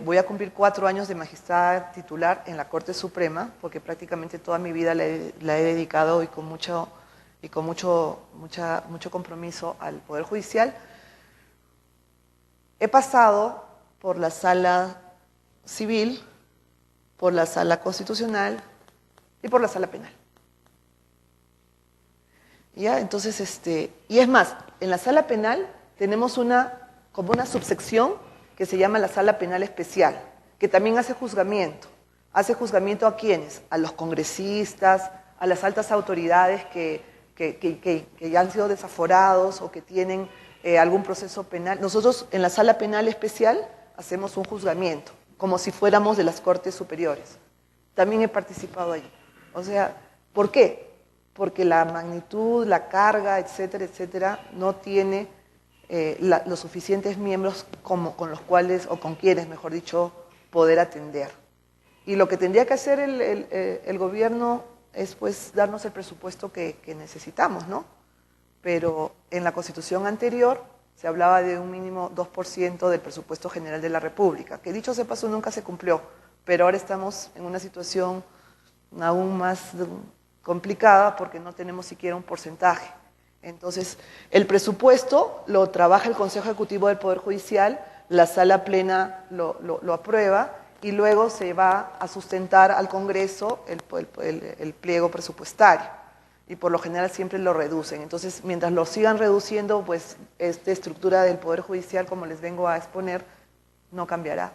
voy a cumplir 4 años de magistrada titular en la Corte Suprema, porque prácticamente toda mi vida la he dedicado y con mucho compromiso al Poder Judicial. He pasado por la Sala Civil, por la Sala Constitucional y por la Sala Penal. ¿Ya? Entonces, y es más, en la Sala Penal tenemos como una subsección que se llama la Sala Penal Especial, que también hace juzgamiento. ¿Hace juzgamiento a quiénes? A los congresistas, a las altas autoridades que ya han sido desaforados o que tienen algún proceso penal. Nosotros en la Sala Penal Especial hacemos un juzgamiento, como si fuéramos de las Cortes Superiores. También he participado allí. O sea, ¿por qué? Porque la magnitud, la carga, etcétera, etcétera, no tiene los suficientes miembros con los cuales, o con quienes, mejor dicho, poder atender. Y lo que tendría que hacer el gobierno es, pues, darnos el presupuesto que necesitamos, ¿no? Pero en la Constitución anterior se hablaba de un mínimo 2% del presupuesto general de la República, que dicho sea paso nunca se cumplió, pero ahora estamos en una situación aún más complicada porque no tenemos siquiera un porcentaje. Entonces, el presupuesto lo trabaja el Consejo Ejecutivo del Poder Judicial, la Sala Plena lo aprueba y luego se va a sustentar al Congreso el pliego presupuestario. Y por lo general siempre lo reducen. Entonces, mientras lo sigan reduciendo, pues esta estructura del Poder Judicial, como les vengo a exponer, no cambiará.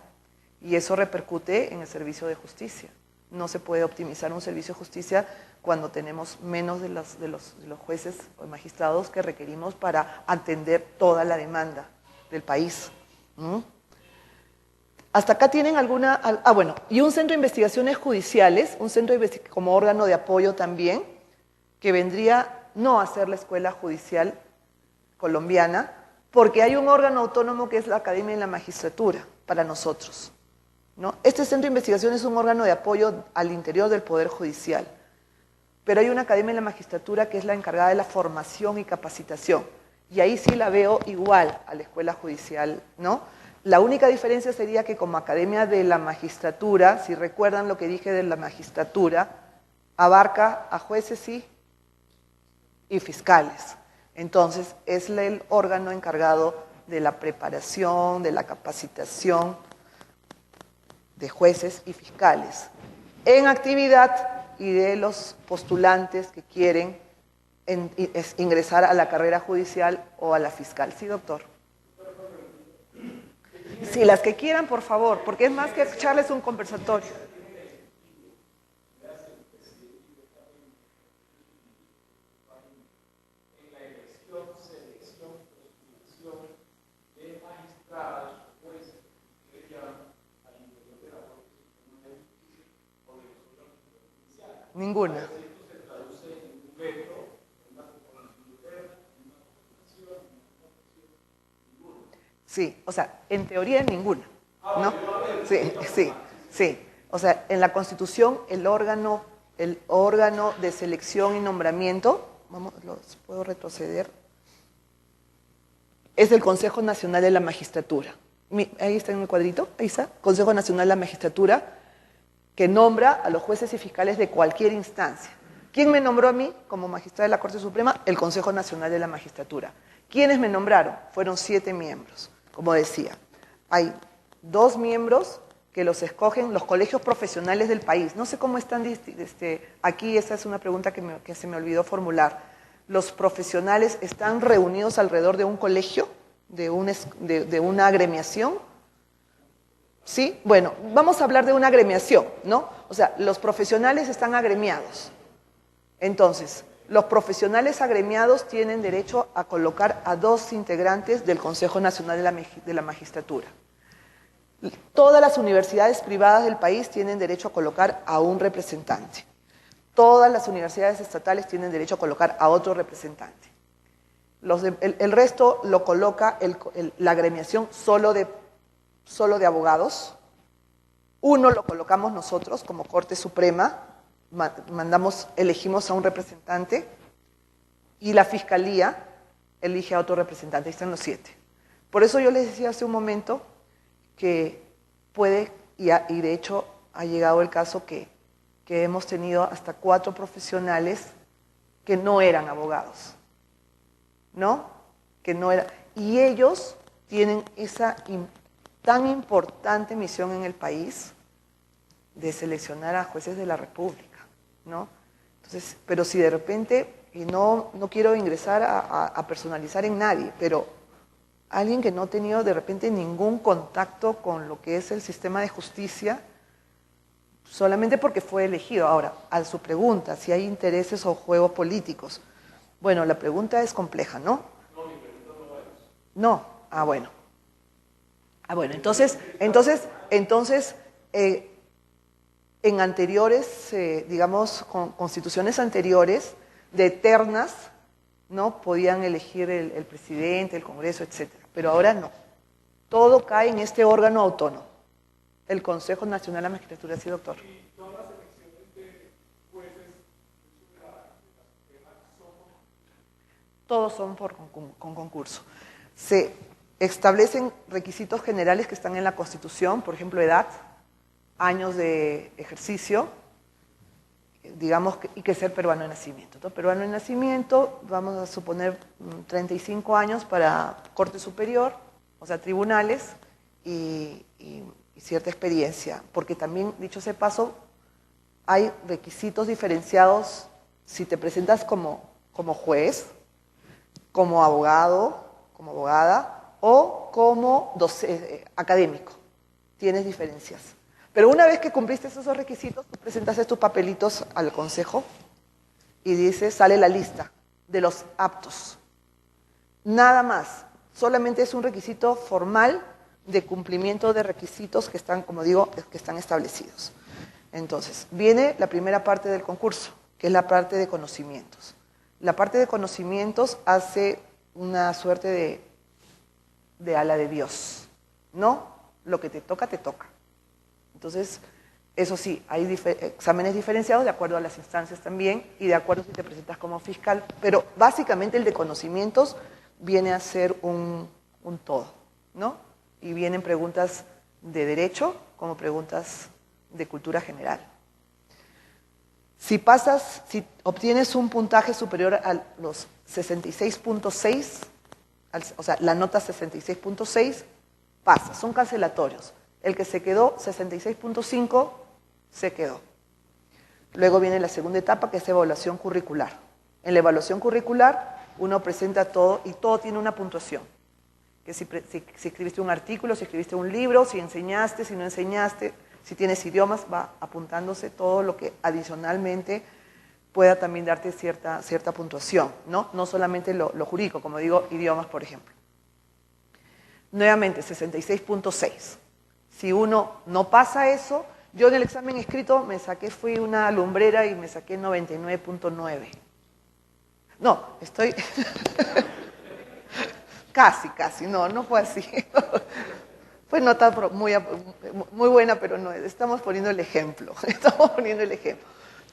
Y eso repercute en el servicio de justicia. No se puede optimizar un servicio de justicia cuando tenemos menos de los jueces o magistrados que requerimos para atender toda la demanda del país. Hasta acá tienen alguna... bueno, y un centro de investigaciones judiciales, un centro como órgano de apoyo también, que vendría no a ser la Escuela Judicial Colombiana, porque hay un órgano autónomo que es la Academia de la Magistratura para nosotros, ¿no? Este centro de investigación es un órgano de apoyo al interior del Poder Judicial, pero hay una Academia de la Magistratura que es la encargada de la formación y capacitación, y ahí sí la veo igual a la Escuela Judicial, ¿no? La única diferencia sería que como Academia de la Magistratura, si recuerdan lo que dije de la magistratura, abarca a jueces y fiscales. Entonces, es el órgano encargado de la preparación, de la capacitación de jueces y fiscales en actividad y de los postulantes que quieren ingresar a la carrera judicial o a la fiscal. Sí, doctor. Sí, las que quieran, por favor, porque es más que echarles un conversatorio. Ninguna. Sí, o sea, en teoría ninguna, ¿no? Sí. O sea, en la Constitución el órgano de selección y nombramiento, puedo retroceder, es el Consejo Nacional de la Magistratura. Ahí está en el cuadrito, ahí está, Consejo Nacional de la Magistratura, que nombra a los jueces y fiscales de cualquier instancia. ¿Quién me nombró a mí como magistrada de la Corte Suprema? El Consejo Nacional de la Magistratura. ¿Quiénes me nombraron? Fueron 7 miembros. Como decía, hay 2 miembros que los escogen los colegios profesionales del país. No sé cómo están aquí, esa es una pregunta que se me olvidó formular. ¿Los profesionales están reunidos alrededor de un colegio, de una agremiación? ¿Sí? Bueno, vamos a hablar de una agremiación, ¿no? O sea, los profesionales están agremiados. Entonces, los profesionales agremiados tienen derecho a colocar a 2 integrantes del Consejo Nacional de la Magistratura. Todas las universidades privadas del país tienen derecho a colocar a un representante. Todas las universidades estatales tienen derecho a colocar a otro representante. El resto lo coloca la agremiación solo de abogados. Uno lo colocamos nosotros como Corte Suprema, elegimos a un representante y la Fiscalía elige a otro representante. Ahí están los 7. Por eso yo les decía hace un momento que puede, y de hecho ha llegado el caso que hemos tenido hasta 4 profesionales que no eran abogados, ¿no? Y ellos tienen esa tan importante misión en el país de seleccionar a jueces de la República, ¿no? Entonces, pero si de repente, y no quiero ingresar a personalizar en nadie, pero alguien que no ha tenido de repente ningún contacto con lo que es el sistema de justicia, solamente porque fue elegido. Ahora, a su pregunta, si hay intereses o juegos políticos, bueno, la pregunta es compleja, ¿no? No, bueno. Entonces, en anteriores, digamos, constituciones anteriores, de ternas, ¿no? Podían elegir el presidente, el Congreso, etc. Pero ahora no. Todo cae en este órgano autónomo, el Consejo Nacional de la Magistratura. Sí, doctor. ¿Y todas las elecciones de jueces todos son con concurso? Se establecen requisitos generales que están en la Constitución, por ejemplo, edad, años de ejercicio, digamos, y que ser peruano de nacimiento, ¿no? Peruano de nacimiento, vamos a suponer 35 años para Corte Superior, o sea, tribunales, y cierta experiencia, porque también, dicho sea paso, hay requisitos diferenciados si te presentas como juez, como abogado, como abogada, o como académico. Tienes diferencias. Pero una vez que cumpliste esos requisitos, tú presentas tus papelitos al consejo y dices, sale la lista de los aptos. Nada más, solamente es un requisito formal de cumplimiento de requisitos que están, como digo, que están establecidos. Entonces, viene la primera parte del concurso, que es la parte de conocimientos. La parte de conocimientos hace una suerte de ala de Dios, ¿no? Lo que te toca, te toca. Entonces, eso sí, hay exámenes diferenciados de acuerdo a las instancias también y de acuerdo si te presentas como fiscal, pero básicamente el de conocimientos viene a ser un todo, ¿no? Y vienen preguntas de derecho como preguntas de cultura general. Si obtienes un puntaje superior a los 66.6, o sea, la nota 66.6, pasas, son cancelatorios. El que se quedó 66.5, se quedó. Luego viene la segunda etapa, que es evaluación curricular. En la evaluación curricular, uno presenta todo y todo tiene una puntuación. Que si escribiste un artículo, si escribiste un libro, si enseñaste, si no enseñaste, si tienes idiomas, va apuntándose todo lo que adicionalmente pueda también darte cierta puntuación, ¿no? No solamente lo jurídico, como digo, idiomas, por ejemplo. Nuevamente, 66.6. Si uno no pasa eso, yo en el examen escrito fui una lumbrera y me saqué 99.9. No, estoy... casi, no fue así. Fue nota muy buena, pero no, estamos poniendo el ejemplo.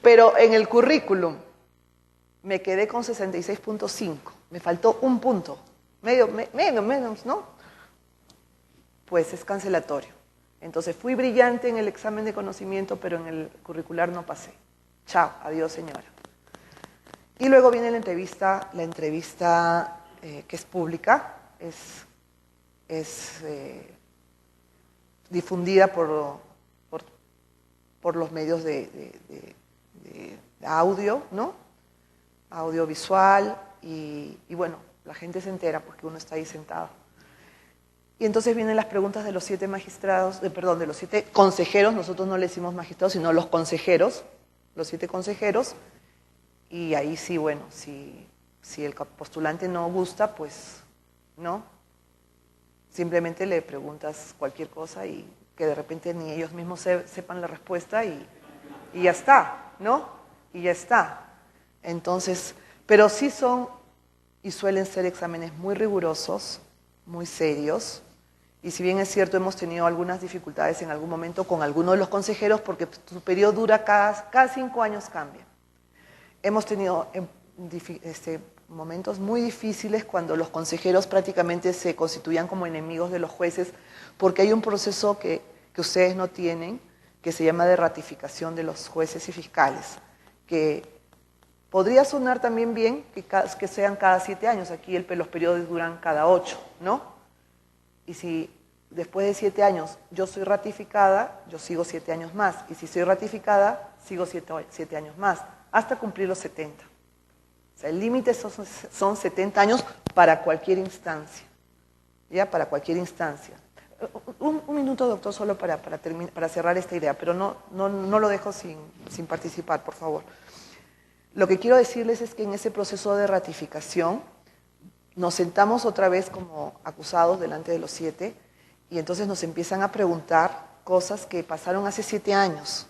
Pero en el currículum me quedé con 66.5, me faltó un punto, menos, ¿no? Pues es cancelatorio. Entonces fui brillante en el examen de conocimiento, pero en el curricular no pasé. Chao, adiós señora. Y luego viene la entrevista que es pública, es difundida por los medios de audio, ¿no? Audiovisual, y bueno, la gente se entera porque uno está ahí sentado. Y entonces vienen las preguntas de los 7 magistrados, de los 7 consejeros, nosotros no le decimos magistrados, sino los consejeros, los 7 consejeros, y ahí sí, bueno, si el postulante no gusta, pues, ¿no? Simplemente le preguntas cualquier cosa y que de repente ni ellos mismos sepan la respuesta y ya está, ¿no? Y ya está. Entonces, pero sí son y suelen ser exámenes muy rigurosos, muy serios, y si bien es cierto, hemos tenido algunas dificultades en algún momento con algunos de los consejeros, porque su periodo dura cada 5 años cambia. Hemos tenido momentos muy difíciles cuando los consejeros prácticamente se constituían como enemigos de los jueces, porque hay un proceso que ustedes no tienen, que se llama de ratificación de los jueces y fiscales, que podría sonar también bien que sean cada 7 años, aquí los periodos duran cada 8, ¿no? Y si después de 7 años yo soy ratificada, yo sigo 7 años más, y si soy ratificada, sigo 7 años más, hasta cumplir los 70. O sea, el límite son 70 años para cualquier instancia, ¿ya? Para cualquier instancia. Un minuto, doctor, solo para cerrar esta idea, pero no lo dejo sin participar, por favor. Lo que quiero decirles es que en ese proceso de ratificación nos sentamos otra vez como acusados delante de los 7 y entonces nos empiezan a preguntar cosas que pasaron hace 7 años.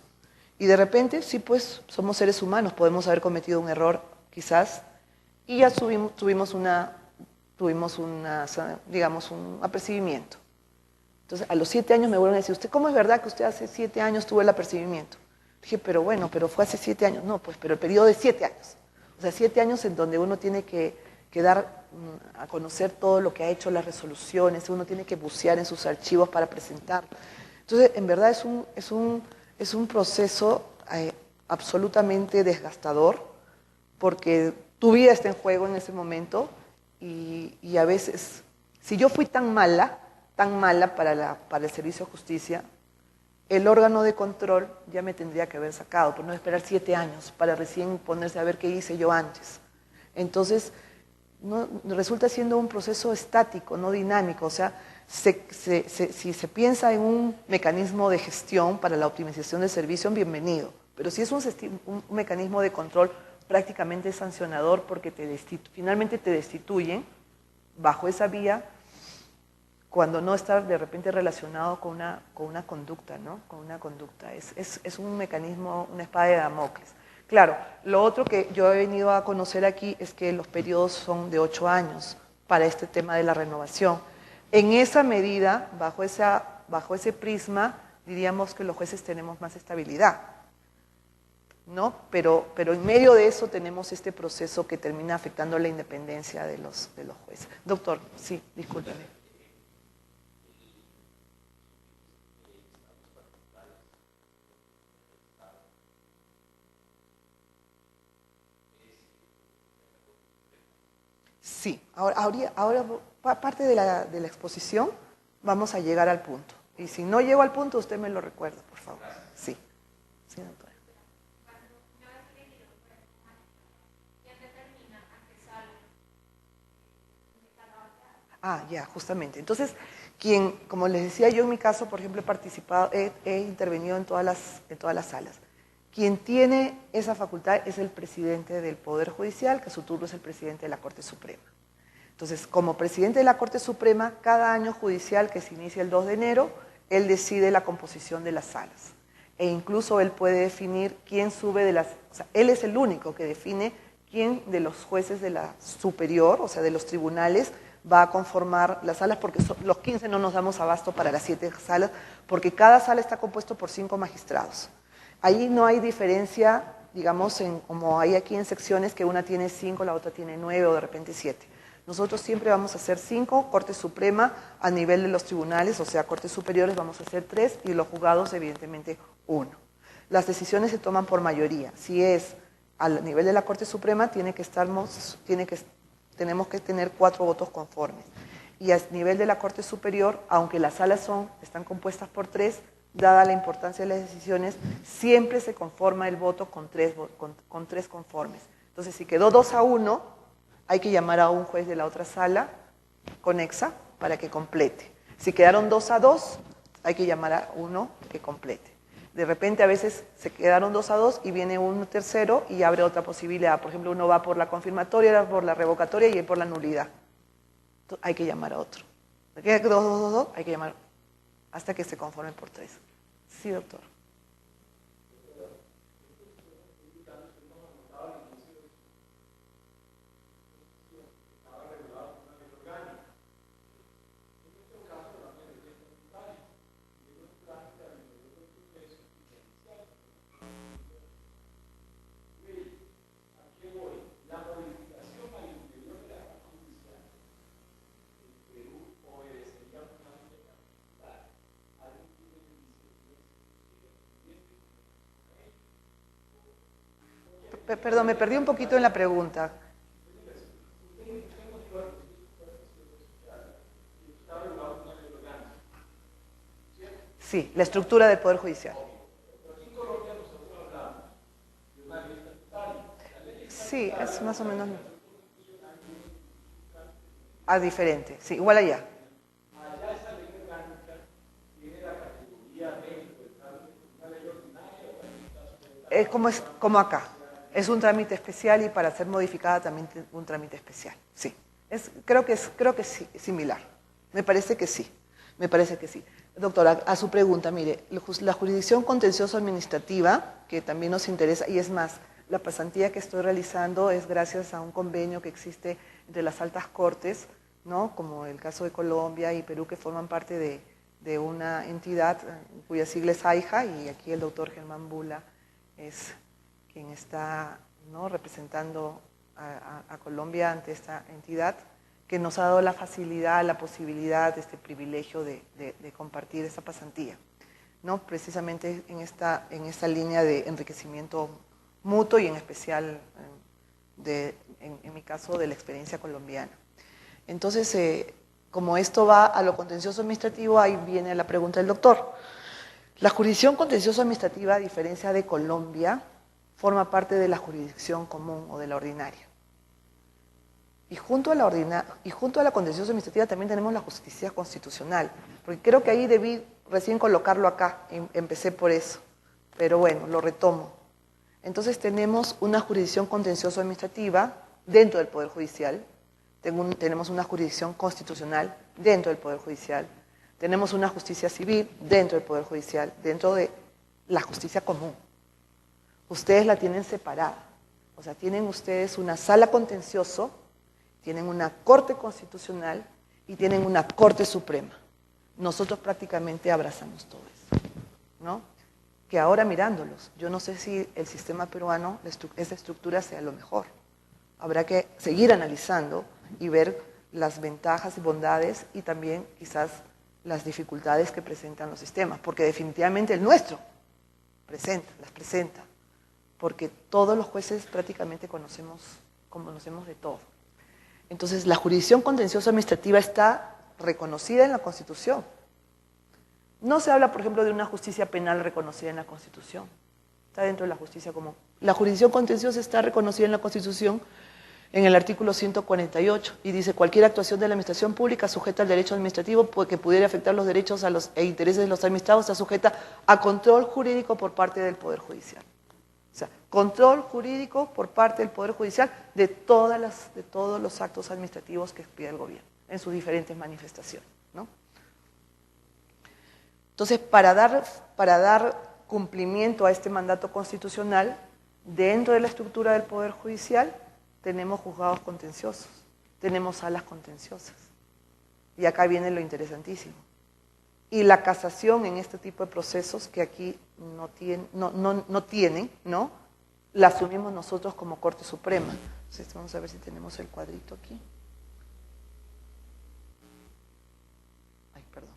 Y de repente, sí, pues somos seres humanos, podemos haber cometido un error quizás, y ya tuvimos digamos, un apercibimiento. Entonces, a los 7 años me vuelven a decir, ¿usted cómo es verdad que usted hace 7 años tuvo el apercibimiento? Dije, pero fue hace 7 años. No, pues, pero el periodo de 7 años. O sea, 7 años en donde uno tiene que dar a conocer todo lo que ha hecho, las resoluciones, uno tiene que bucear en sus archivos para presentar. Entonces, en verdad es un proceso absolutamente desgastador, porque tu vida está en juego en ese momento y a veces, si yo fui tan mala para el servicio de justicia, el órgano de control ya me tendría que haber sacado, por no esperar 7 años para recién ponerse a ver qué hice yo antes. Entonces, resulta siendo un proceso estático, no dinámico. O sea, si se piensa en un mecanismo de gestión para la optimización del servicio, bienvenido. Pero si es un mecanismo de control, prácticamente sancionador, porque finalmente te destituyen bajo esa vía, cuando no está de repente relacionado con una conducta, ¿no? Con una conducta. Es un mecanismo, una espada de Damocles. Claro, lo otro que yo he venido a conocer aquí es que los periodos son de 8 años para este tema de la renovación. En esa medida, bajo ese prisma, diríamos que los jueces tenemos más estabilidad, ¿no? Pero en medio de eso tenemos este proceso que termina afectando la independencia de los jueces. Doctor, sí, discúlpeme. Sí, ahora parte de la exposición vamos a llegar al punto. Y si no llego al punto, usted me lo recuerda, por favor. Sí, sí, doctora. Ah, ya, justamente. Entonces, como les decía yo en mi caso, por ejemplo, he intervenido en todas las salas. Quien tiene esa facultad es el presidente del Poder Judicial, que a su turno es el presidente de la Corte Suprema. Entonces, como presidente de la Corte Suprema, cada año judicial que se inicia el 2 de enero, él decide la composición de las salas. E incluso él puede definir quién sube de las... O sea, él es el único que define quién de los jueces de la superior, o sea, de los tribunales, va a conformar las salas, porque los 15 no nos damos abasto para las 7 salas, porque cada sala está compuesto por 5 magistrados. Ahí no hay diferencia, digamos, como hay aquí en secciones, que una tiene 5, la otra tiene 9 o de repente 7. Nosotros siempre vamos a hacer 5, Corte Suprema a nivel de los tribunales, o sea, Cortes Superiores vamos a hacer 3 y los juzgados evidentemente 1. Las decisiones se toman por mayoría. Si es al nivel de la Corte Suprema, tenemos que tener 4 votos conformes. Y a nivel de la Corte Superior, aunque las salas están compuestas por 3, dada la importancia de las decisiones, siempre se conforma el voto con 3 conformes. Entonces, si quedó 2-1, hay que llamar a un juez de la otra sala conexa para que complete. Si quedaron 2-2, hay que llamar a uno que complete. De repente a veces se quedaron 2-2 y viene un tercero y abre otra posibilidad. Por ejemplo, uno va por la confirmatoria, por la revocatoria y por la nulidad. Entonces, hay que llamar a otro. ¿De qué 2-2-2? Hay que llamar hasta que se conformen por 3. Sí, doctor. Perdón, me perdí un poquito en la pregunta. Sí, la estructura del Poder Judicial. Sí, es más o menos... diferente, sí, igual allá. Es como acá. Es un trámite especial y para ser modificada también un trámite especial. Sí. Creo que es similar. Me parece que sí. Doctora, a su pregunta, mire, la jurisdicción contencioso administrativa, que también nos interesa, y es más, la pasantía que estoy realizando es gracias a un convenio que existe entre las altas cortes, ¿no? Como el caso de Colombia y Perú, que forman parte de una entidad cuya sigla es AIJA, y aquí el doctor Germán Bula es quien está, ¿no?, representando a Colombia ante esta entidad, que nos ha dado la facilidad, la posibilidad, este privilegio de compartir esa pasantía, ¿no? Precisamente en esta línea de enriquecimiento mutuo y en especial, en mi caso, de la experiencia colombiana. Entonces, como esto va a lo contencioso administrativo, ahí viene la pregunta del doctor. La jurisdicción contencioso administrativa, a diferencia de Colombia, forma parte de la jurisdicción común o de la ordinaria. Y junto a la contencioso administrativa también tenemos la justicia constitucional, porque creo que ahí debí recién colocarlo acá, empecé por eso, pero bueno, lo retomo. Entonces tenemos una jurisdicción contencioso administrativa dentro del Poder Judicial, tenemos una jurisdicción constitucional dentro del Poder Judicial, tenemos una justicia civil dentro del Poder Judicial, dentro de la justicia común. Ustedes la tienen separada, o sea, tienen ustedes una sala contencioso, tienen una Corte Constitucional y tienen una Corte Suprema. Nosotros prácticamente abrazamos todo eso, ¿no? Que ahora mirándolos, yo no sé si el sistema peruano, esa estructura sea lo mejor. Habrá que seguir analizando y ver las ventajas y bondades y también quizás las dificultades que presentan los sistemas, porque definitivamente el nuestro las presenta, porque todos los jueces prácticamente conocemos de todo. Entonces, la jurisdicción contencioso administrativa está reconocida en la Constitución. No se habla, por ejemplo, de una justicia penal reconocida en la Constitución. Está dentro de la justicia común. La jurisdicción contenciosa está reconocida en la Constitución en el artículo 148 y dice: cualquier actuación de la administración pública sujeta al derecho administrativo que pudiera afectar los derechos e intereses de los administrados está sujeta a control jurídico por parte del Poder Judicial. O sea, control jurídico por parte del Poder Judicial de todos los actos administrativos que pide el gobierno en sus diferentes manifestaciones, ¿no? Entonces, para dar cumplimiento a este mandato constitucional, dentro de la estructura del Poder Judicial, tenemos juzgados contenciosos, tenemos salas contenciosas. Y acá viene lo interesantísimo. Y la casación en este tipo de procesos que aquí no tienen, ¿no? La asumimos nosotros como Corte Suprema. Entonces, vamos a ver si tenemos el cuadrito aquí. Ay, perdón.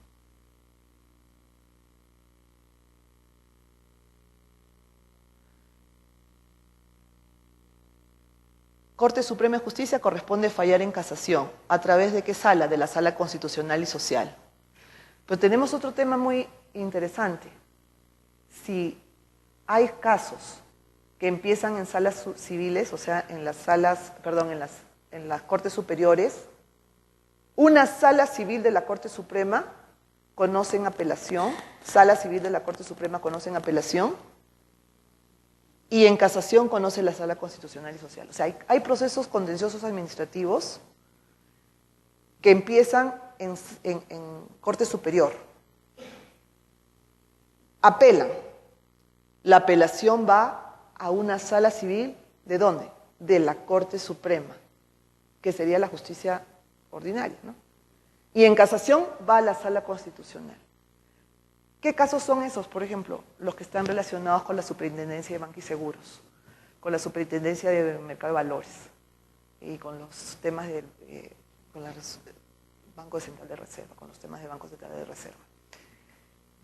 Corte Suprema de Justicia corresponde fallar en casación. ¿A través de qué sala? De la Sala Constitucional y Social. Pero tenemos otro tema muy interesante. Si hay casos que empiezan en salas civiles, o sea, en las Cortes Superiores, una sala civil de la Corte Suprema conoce en apelación, sala civil de la Corte Suprema conoce en apelación, y en casación conoce la Sala Constitucional y Social. O sea, hay procesos contenciosos administrativos que empiezan en Corte Superior. Apelan. La apelación va a una sala civil, ¿de dónde? De la Corte Suprema, que sería la justicia ordinaria, ¿no? Y en casación va a la Sala Constitucional. ¿Qué casos son esos? Por ejemplo, los que están relacionados con la Superintendencia de Banca y Seguros, con la Superintendencia de Mercado de Valores y con los temas con el Banco Central de Reserva, con los temas de Banco Central de Reserva.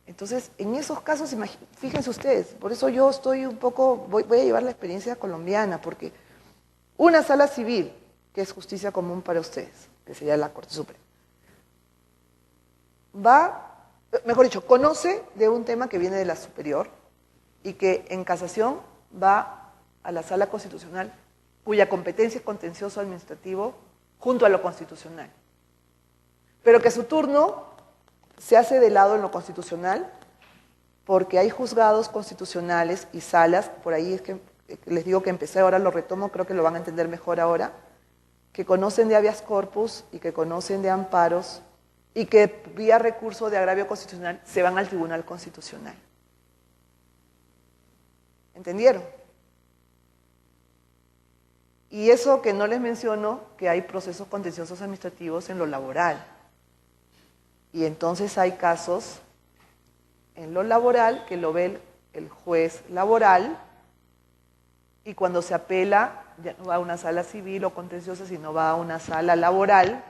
Entonces, en esos casos, fíjense ustedes, por eso yo estoy un poco, voy a llevar la experiencia colombiana, porque una sala civil, que es justicia común para ustedes, que sería la Corte Suprema, conoce de un tema que viene de la superior y que en casación va a la Sala Constitucional, cuya competencia es contencioso administrativo junto a lo constitucional. Pero que su turno se hace de lado en lo constitucional porque hay juzgados constitucionales y salas, por ahí es que les digo que empecé, ahora lo retomo, creo que lo van a entender mejor ahora, que conocen de habeas corpus y que conocen de amparos y que vía recurso de agravio constitucional se van al Tribunal Constitucional. ¿Entendieron? Y eso que no les menciono, que hay procesos contenciosos administrativos en lo laboral. Y entonces hay casos en lo laboral que lo ve el juez laboral y cuando se apela ya no va a una sala civil o contenciosa, sino va a una sala laboral.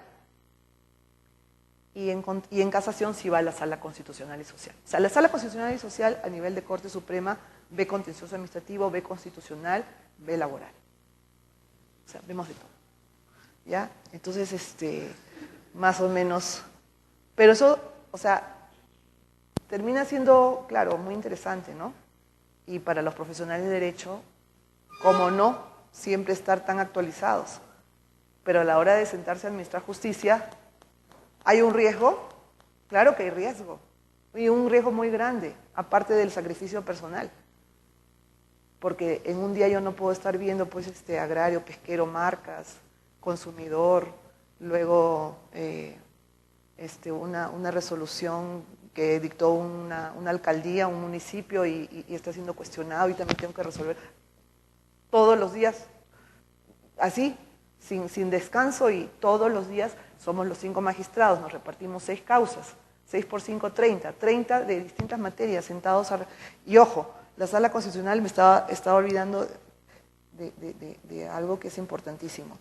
Y en casación sí va a la Sala Constitucional y Social. O sea, la Sala Constitucional y Social a nivel de Corte Suprema ve contencioso administrativo, ve constitucional, ve laboral. O sea, vemos de todo. ¿Ya? Entonces, más o menos. Pero eso, o sea, termina siendo, claro, muy interesante, ¿no? Y para los profesionales de Derecho, cómo no, siempre estar tan actualizados. Pero a la hora de sentarse a administrar justicia, ¿hay un riesgo? Claro que hay riesgo. Y un riesgo muy grande, aparte del sacrificio personal. Porque en un día yo no puedo estar viendo pues agrario, pesquero, marcas, consumidor, luego una resolución que dictó una alcaldía, un municipio y está siendo cuestionado y también tengo que resolver todos los días, así, sin descanso y todos los días. Somos los 5 magistrados, nos repartimos 6 causas, 6 por 5, 30 de distintas materias sentados. Y ojo, la Sala Constitucional me estaba olvidando de algo que es importantísimo.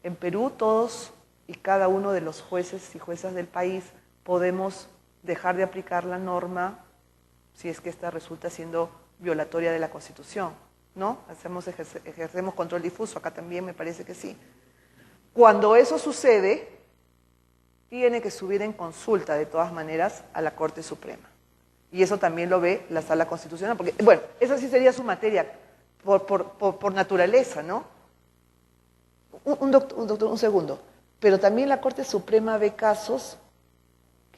En Perú todos y cada uno de los jueces y juezas del país podemos dejar de aplicar la norma si es que esta resulta siendo violatoria de la Constitución, ¿no? Ejercemos control difuso, acá también me parece que sí. Cuando eso sucede, tiene que subir en consulta, de todas maneras, a la Corte Suprema. Y eso también lo ve la Sala Constitucional, porque, bueno, esa sí sería su materia, por naturaleza, ¿no? Un segundo. Pero también la Corte Suprema ve casos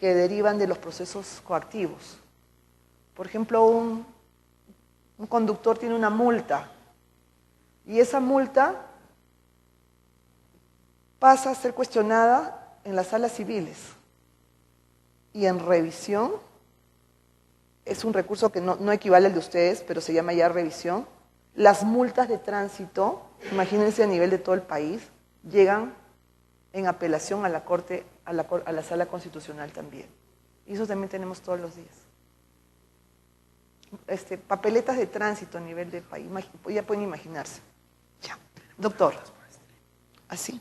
que derivan de los procesos coactivos. Por ejemplo, un conductor tiene una multa, y esa multa pasa a ser cuestionada en las salas civiles. Y en revisión, es un recurso que no equivale al de ustedes, pero se llama ya revisión. Las multas de tránsito, imagínense a nivel de todo el país, llegan en apelación a la Corte, a la Sala Constitucional también. Y eso también tenemos todos los días. Papeletas de tránsito a nivel del país, ya pueden imaginarse. Ya. Doctor, así.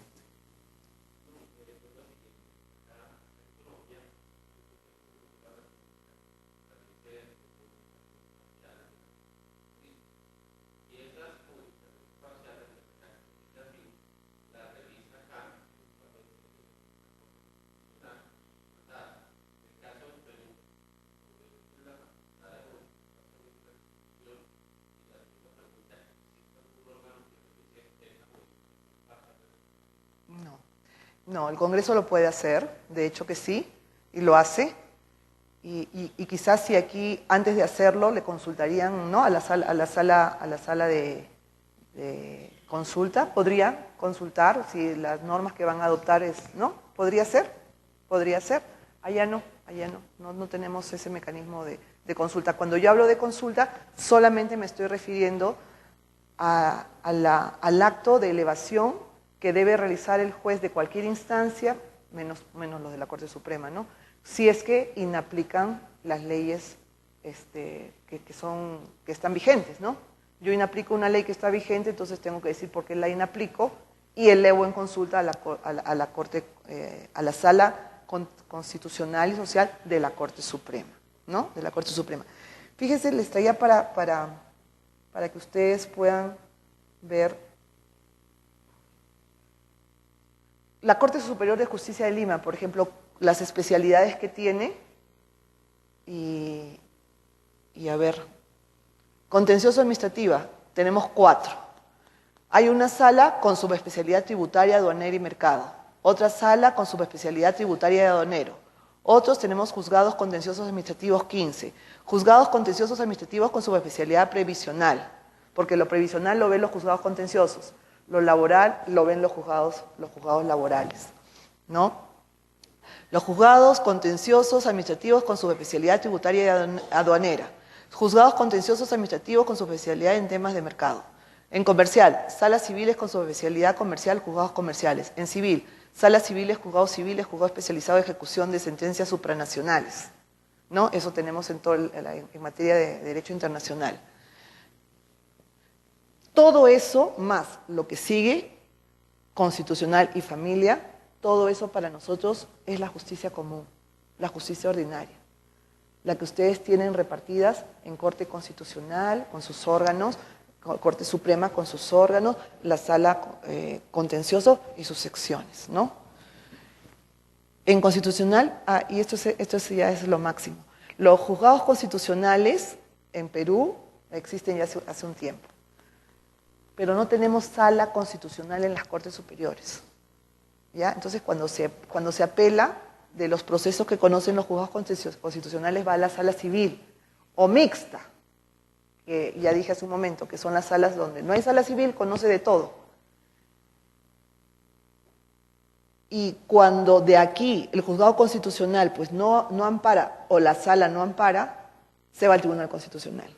No, el Congreso lo puede hacer, de hecho que sí, y lo hace. Y quizás si aquí, antes de hacerlo, le consultarían, ¿no?, a la sala de consulta, podría consultar si las normas que van a adoptar ¿no? Podría ser. Allá no tenemos ese mecanismo de consulta. Cuando yo hablo de consulta, solamente me estoy refiriendo al acto de elevación que debe realizar el juez de cualquier instancia, menos los de la Corte Suprema, ¿no?, si es que inaplican las leyes que están vigentes, ¿no? Yo inaplico una ley que está vigente, entonces tengo que decir por qué la inaplico y elevo en consulta a la Corte, a la Sala Constitucional y Social de la Corte Suprema, ¿no?, de la Corte Suprema. Fíjense, les traía para que ustedes puedan ver. La Corte Superior de Justicia de Lima, por ejemplo, las especialidades que tiene, y a ver, contencioso administrativa, tenemos 4. Hay una sala con subespecialidad tributaria, aduanera y mercado, otra sala con subespecialidad tributaria y aduanero, otros tenemos juzgados contenciosos administrativos 15, juzgados contenciosos administrativos con subespecialidad previsional, porque lo previsional lo ven los juzgados contenciosos, lo laboral lo ven los juzgados laborales, ¿no? Los juzgados contenciosos administrativos con subespecialidad tributaria y aduanera, juzgados contenciosos administrativos con subespecialidad en temas de mercado. En comercial, salas civiles con subespecialidad comercial, juzgados comerciales. En civil, salas civiles, juzgado especializado de ejecución de sentencias supranacionales, ¿no? Eso tenemos en materia de derecho internacional. Todo eso, más lo que sigue, constitucional y familia, todo eso para nosotros es la justicia común, la justicia ordinaria, la que ustedes tienen repartidas en Corte Constitucional con sus órganos, Corte Suprema con sus órganos, la Sala Contencioso y sus secciones, ¿no? En Constitucional, y esto ya es lo máximo, los juzgados constitucionales en Perú existen ya hace un tiempo, pero no tenemos sala constitucional en las Cortes Superiores, ¿ya? Entonces, cuando se apela de los procesos que conocen los juzgados constitucionales, va a la sala civil o mixta, que ya dije hace un momento, que son las salas donde no hay sala civil, conoce de todo. Y cuando de aquí el juzgado constitucional pues no ampara, o la sala no ampara, se va al Tribunal Constitucional.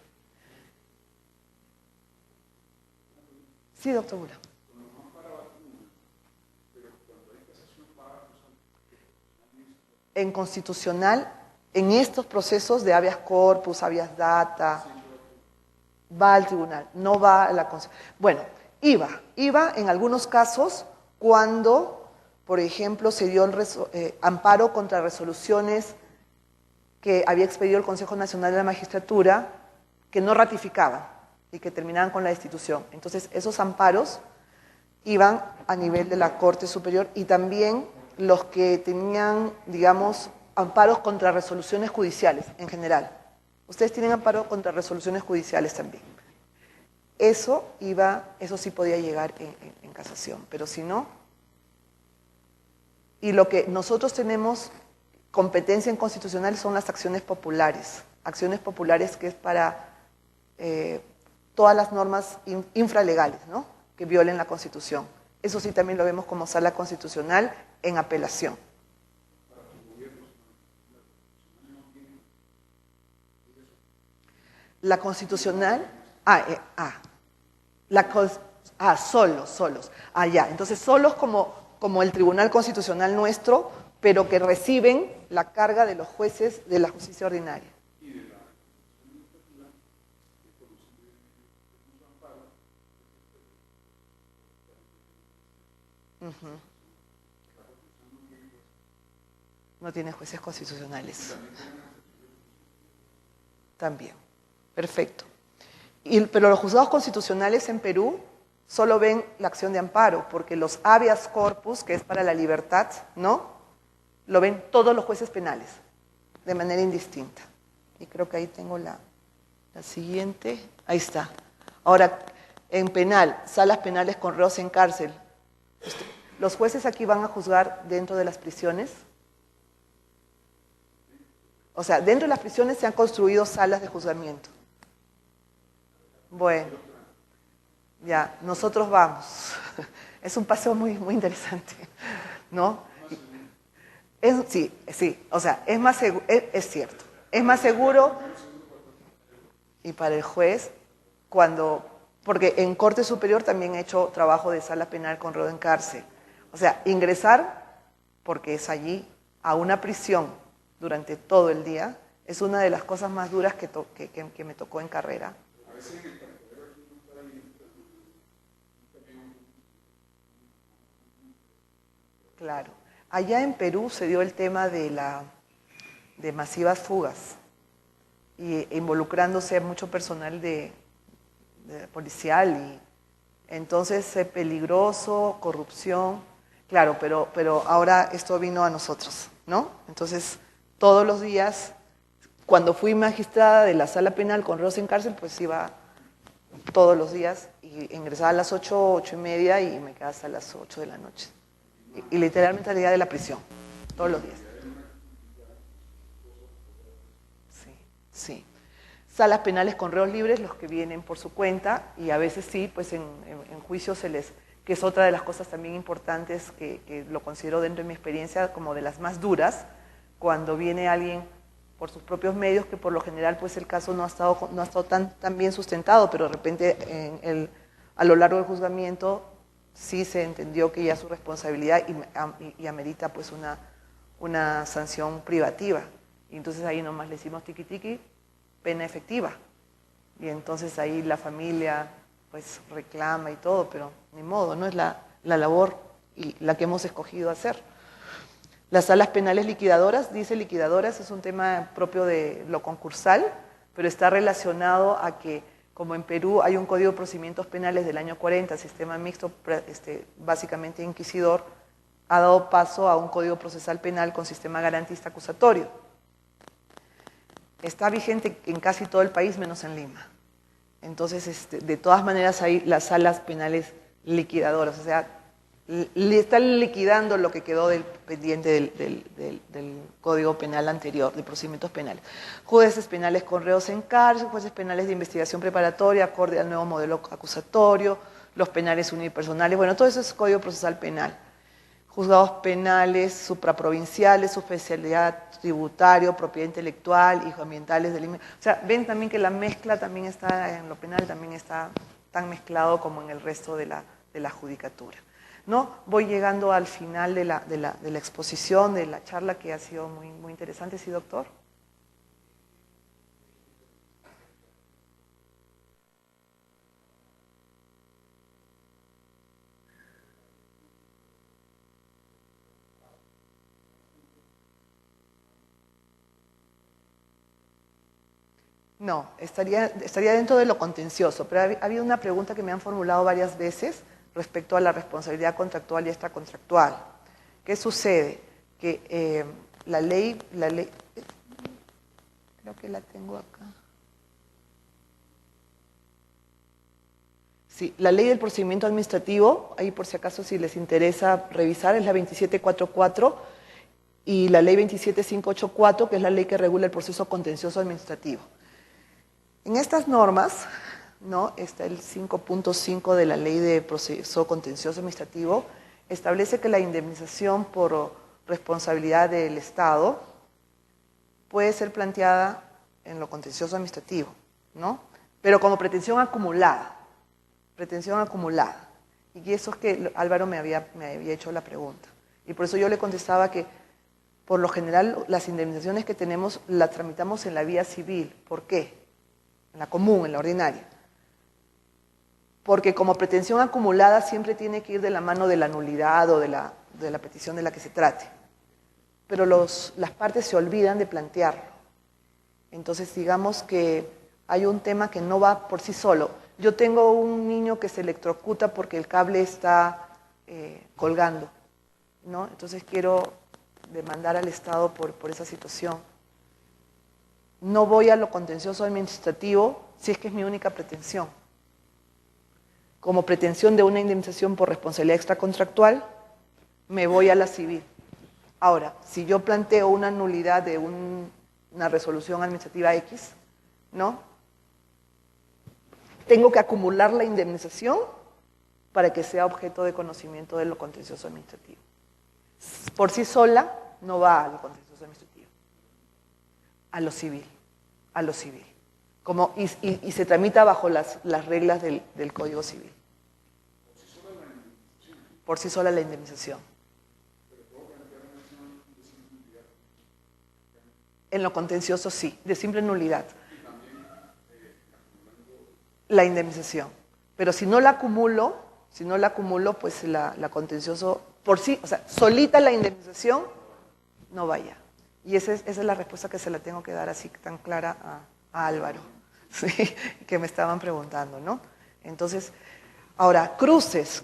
Sí, doctor Bura. En constitucional, en estos procesos de habeas corpus, habeas data, va al tribunal, no va a la Constitución. Bueno, iba en algunos casos cuando, por ejemplo, se dio el amparo contra resoluciones que había expedido el Consejo Nacional de la Magistratura que no ratificaban y que terminaban con la destitución. Entonces, esos amparos iban a nivel de la Corte Superior y también los que tenían, digamos, amparos contra resoluciones judiciales en general. Ustedes tienen amparo contra resoluciones judiciales también. Eso sí podía llegar en casación, pero si no. Y lo que nosotros tenemos competencia en constitucional son las acciones populares que es para todas las normas infralegales, ¿no?, que violen la Constitución. Eso sí también lo vemos como sala constitucional en apelación. La constitucional, solos. Ya, entonces solos como el Tribunal Constitucional nuestro, pero que reciben la carga de los jueces de la justicia ordinaria. No tiene jueces constitucionales. También. Perfecto. Pero los juzgados constitucionales en Perú solo ven la acción de amparo, porque los habeas corpus, que es para la libertad, ¿no?, lo ven todos los jueces penales, de manera indistinta. Y creo que ahí tengo la siguiente. Ahí está. Ahora, en penal, salas penales con reos en cárcel. ¿Los jueces aquí van a juzgar dentro de las prisiones? O sea, dentro de las prisiones se han construido salas de juzgamiento. Bueno, ya, nosotros vamos. Es un paseo muy, muy interesante, ¿no? Sí, o sea, es más seguro, es cierto. Es más seguro, y para el juez, porque en Corte Superior también he hecho trabajo de sala penal con reo en cárcel. O sea, ingresar, porque es allí, a una prisión durante todo el día, es una de las cosas más duras que me tocó en carrera. Claro. Allá en Perú se dio el tema de masivas fugas, y involucrándose mucho personal de policial, y entonces peligroso, corrupción. Claro, pero ahora esto vino a nosotros, ¿no? Entonces, todos los días, cuando fui magistrada de la sala penal con reos en cárcel, pues iba todos los días y ingresaba a las 8, 8:30 y me quedaba hasta las 8 de la noche. Y literalmente al día de la prisión, todos los días. Sí. Salas penales con reos libres, los que vienen por su cuenta, y a veces sí, pues en juicio que es otra de las cosas también importantes que lo considero dentro de mi experiencia como de las más duras, cuando viene alguien por sus propios medios, que por lo general pues el caso no ha estado tan bien sustentado, pero de repente a lo largo del juzgamiento sí se entendió que ya es su responsabilidad y amerita pues una sanción privativa. Y entonces ahí nomás le decimos tiqui tiqui, pena efectiva. Y entonces ahí la familia pues reclama y todo, pero ni modo, no es la labor y la que hemos escogido hacer. Las salas penales liquidadoras, dice liquidadoras, es un tema propio de lo concursal, pero está relacionado a que, como en Perú hay un Código de Procedimientos Penales del año 40, sistema mixto, básicamente inquisidor, ha dado paso a un Código Procesal Penal con sistema garantista acusatorio. Está vigente en casi todo el país, menos en Lima. Entonces, de todas maneras hay las salas penales liquidadoras, o sea, le están liquidando lo que quedó pendiente del Código Penal anterior, de procedimientos penales. Jueces penales con reos en cárcel, jueces penales de investigación preparatoria, acorde al nuevo modelo acusatorio, los penales unipersonales, bueno, todo eso es Código Procesal Penal. Juzgados penales supraprovinciales, su especialidad tributario, propiedad intelectual, hijos ambientales del... O sea, ven también que la mezcla también está, en lo penal también está tan mezclado como en el resto de la judicatura. ¿No? Voy llegando al final de la exposición, de la charla, que ha sido muy, muy interesante. ¿Sí, doctor? No, estaría dentro de lo contencioso, pero ha habido una pregunta que me han formulado varias veces respecto a la responsabilidad contractual y extracontractual. ¿Qué sucede? Que la ley, creo que la tengo acá. Sí, la ley del procedimiento administrativo, ahí por si acaso si les interesa revisar, es la 2744 y la ley 27584, que es la ley que regula el proceso contencioso administrativo. En estas normas, ¿no? Está el 5.5 de la ley de proceso contencioso administrativo, establece que la indemnización por responsabilidad del Estado puede ser planteada en lo contencioso administrativo, ¿no? Pero como pretensión acumulada. Pretensión acumulada. Y eso es que Álvaro me había hecho la pregunta. Y por eso yo le contestaba que, por lo general, las indemnizaciones que tenemos las tramitamos en la vía civil. ¿Por qué? En la común, en la ordinaria. Porque como pretensión acumulada siempre tiene que ir de la mano de la nulidad o de la petición de la que se trate. Pero las partes se olvidan de plantearlo. Entonces, digamos que hay un tema que no va por sí solo. Yo tengo un niño que se electrocuta porque el cable está colgando, ¿no? Entonces quiero demandar al Estado por esa situación. No voy a lo contencioso administrativo si es que es mi única pretensión. Como pretensión de una indemnización por responsabilidad extracontractual, me voy a la civil. Ahora, si yo planteo una nulidad de una resolución administrativa X, ¿no? Tengo que acumular la indemnización para que sea objeto de conocimiento de lo contencioso administrativo. Por sí sola no va a lo contencioso administrativo, a lo civil, a lo civil. Y se tramita bajo las reglas del Código Civil. Por sí sola la indemnización. En lo contencioso sí, de simple nulidad. La indemnización. Pero si no la acumulo, pues la contencioso por sí, o sea, solita la indemnización, no vaya. Y esa es la respuesta que se la tengo que dar así tan clara a Álvaro, ¿sí? Que me estaban preguntando, ¿no? Entonces, ahora, cruces,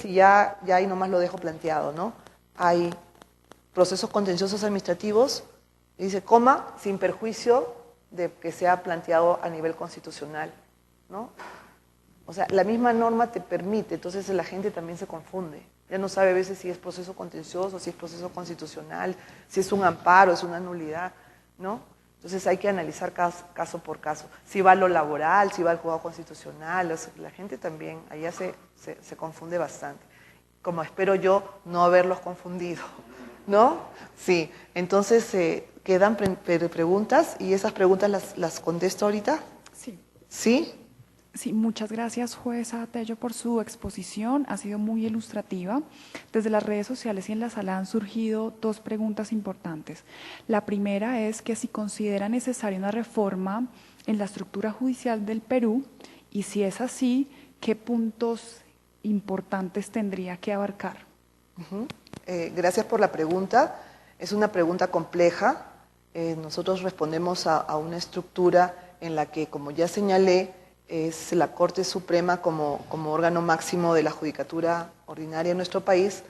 y ya ahí nomás lo dejo planteado, ¿no? Hay procesos contenciosos administrativos, dice, sin perjuicio de que sea planteado a nivel constitucional, ¿no? O sea, la misma norma te permite, entonces la gente también se confunde. Ya no sabe a veces si es proceso contencioso, si es proceso constitucional, si es un amparo, es una nulidad, ¿no? Entonces hay que analizar caso por caso. Si va a lo laboral, si va al juzgado constitucional, o sea, la gente también, allá se confunde bastante. Como espero yo no haberlos confundido, ¿no? Sí, entonces quedan preguntas y esas preguntas las contesto ahorita. Sí. ¿Sí? Sí, muchas gracias, jueza Tello, por su exposición. Ha sido muy ilustrativa. Desde las redes sociales y en la sala han surgido dos preguntas importantes. La primera es que si considera necesaria una reforma en la estructura judicial del Perú y si es así, ¿qué puntos importantes tendría que abarcar? Gracias por la pregunta. Es una pregunta compleja. Nosotros respondemos a una estructura en la que, como ya señalé, es la Corte Suprema como órgano máximo de la judicatura ordinaria en nuestro país,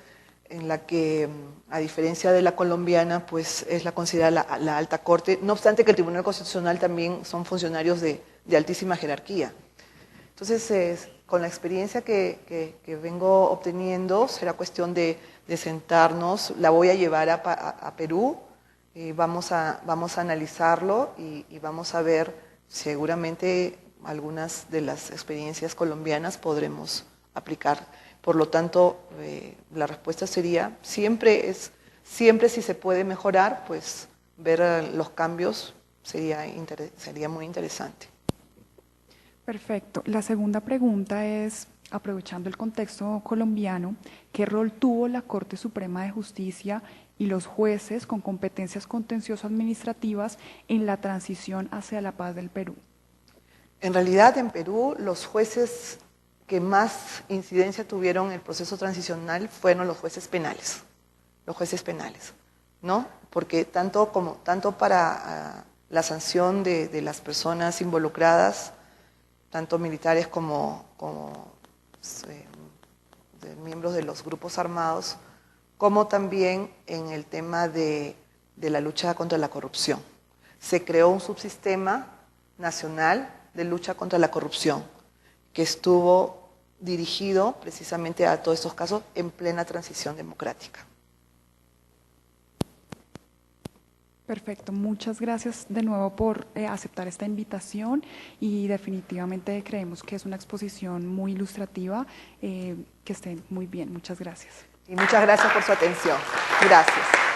en la que, a diferencia de la colombiana, pues es la considerada la alta corte, no obstante que el Tribunal Constitucional también son funcionarios de altísima jerarquía. Entonces, con la experiencia que vengo obteniendo, será cuestión de sentarnos, la voy a llevar a Perú, vamos a analizarlo y vamos a ver seguramente algunas de las experiencias colombianas podremos aplicar. Por lo tanto, la respuesta sería, siempre si se puede mejorar, pues ver los cambios sería muy interesante. Perfecto. La segunda pregunta es, aprovechando el contexto colombiano, ¿qué rol tuvo la Corte Suprema de Justicia y los jueces con competencias contencioso-administrativas en la transición hacia la paz del Perú? En realidad, en Perú, los jueces que más incidencia tuvieron en el proceso transicional fueron los jueces penales, ¿no? Porque tanto para la sanción de las personas involucradas, tanto militares como de miembros de los grupos armados, como también en el tema de la lucha contra la corrupción. Se creó un subsistema nacional de lucha contra la corrupción que estuvo dirigido precisamente a todos estos casos en plena transición democrática. Perfecto, muchas gracias de nuevo por aceptar esta invitación y definitivamente creemos que es una exposición muy ilustrativa, que esté muy bien, muchas gracias. Y muchas gracias por su atención. Gracias.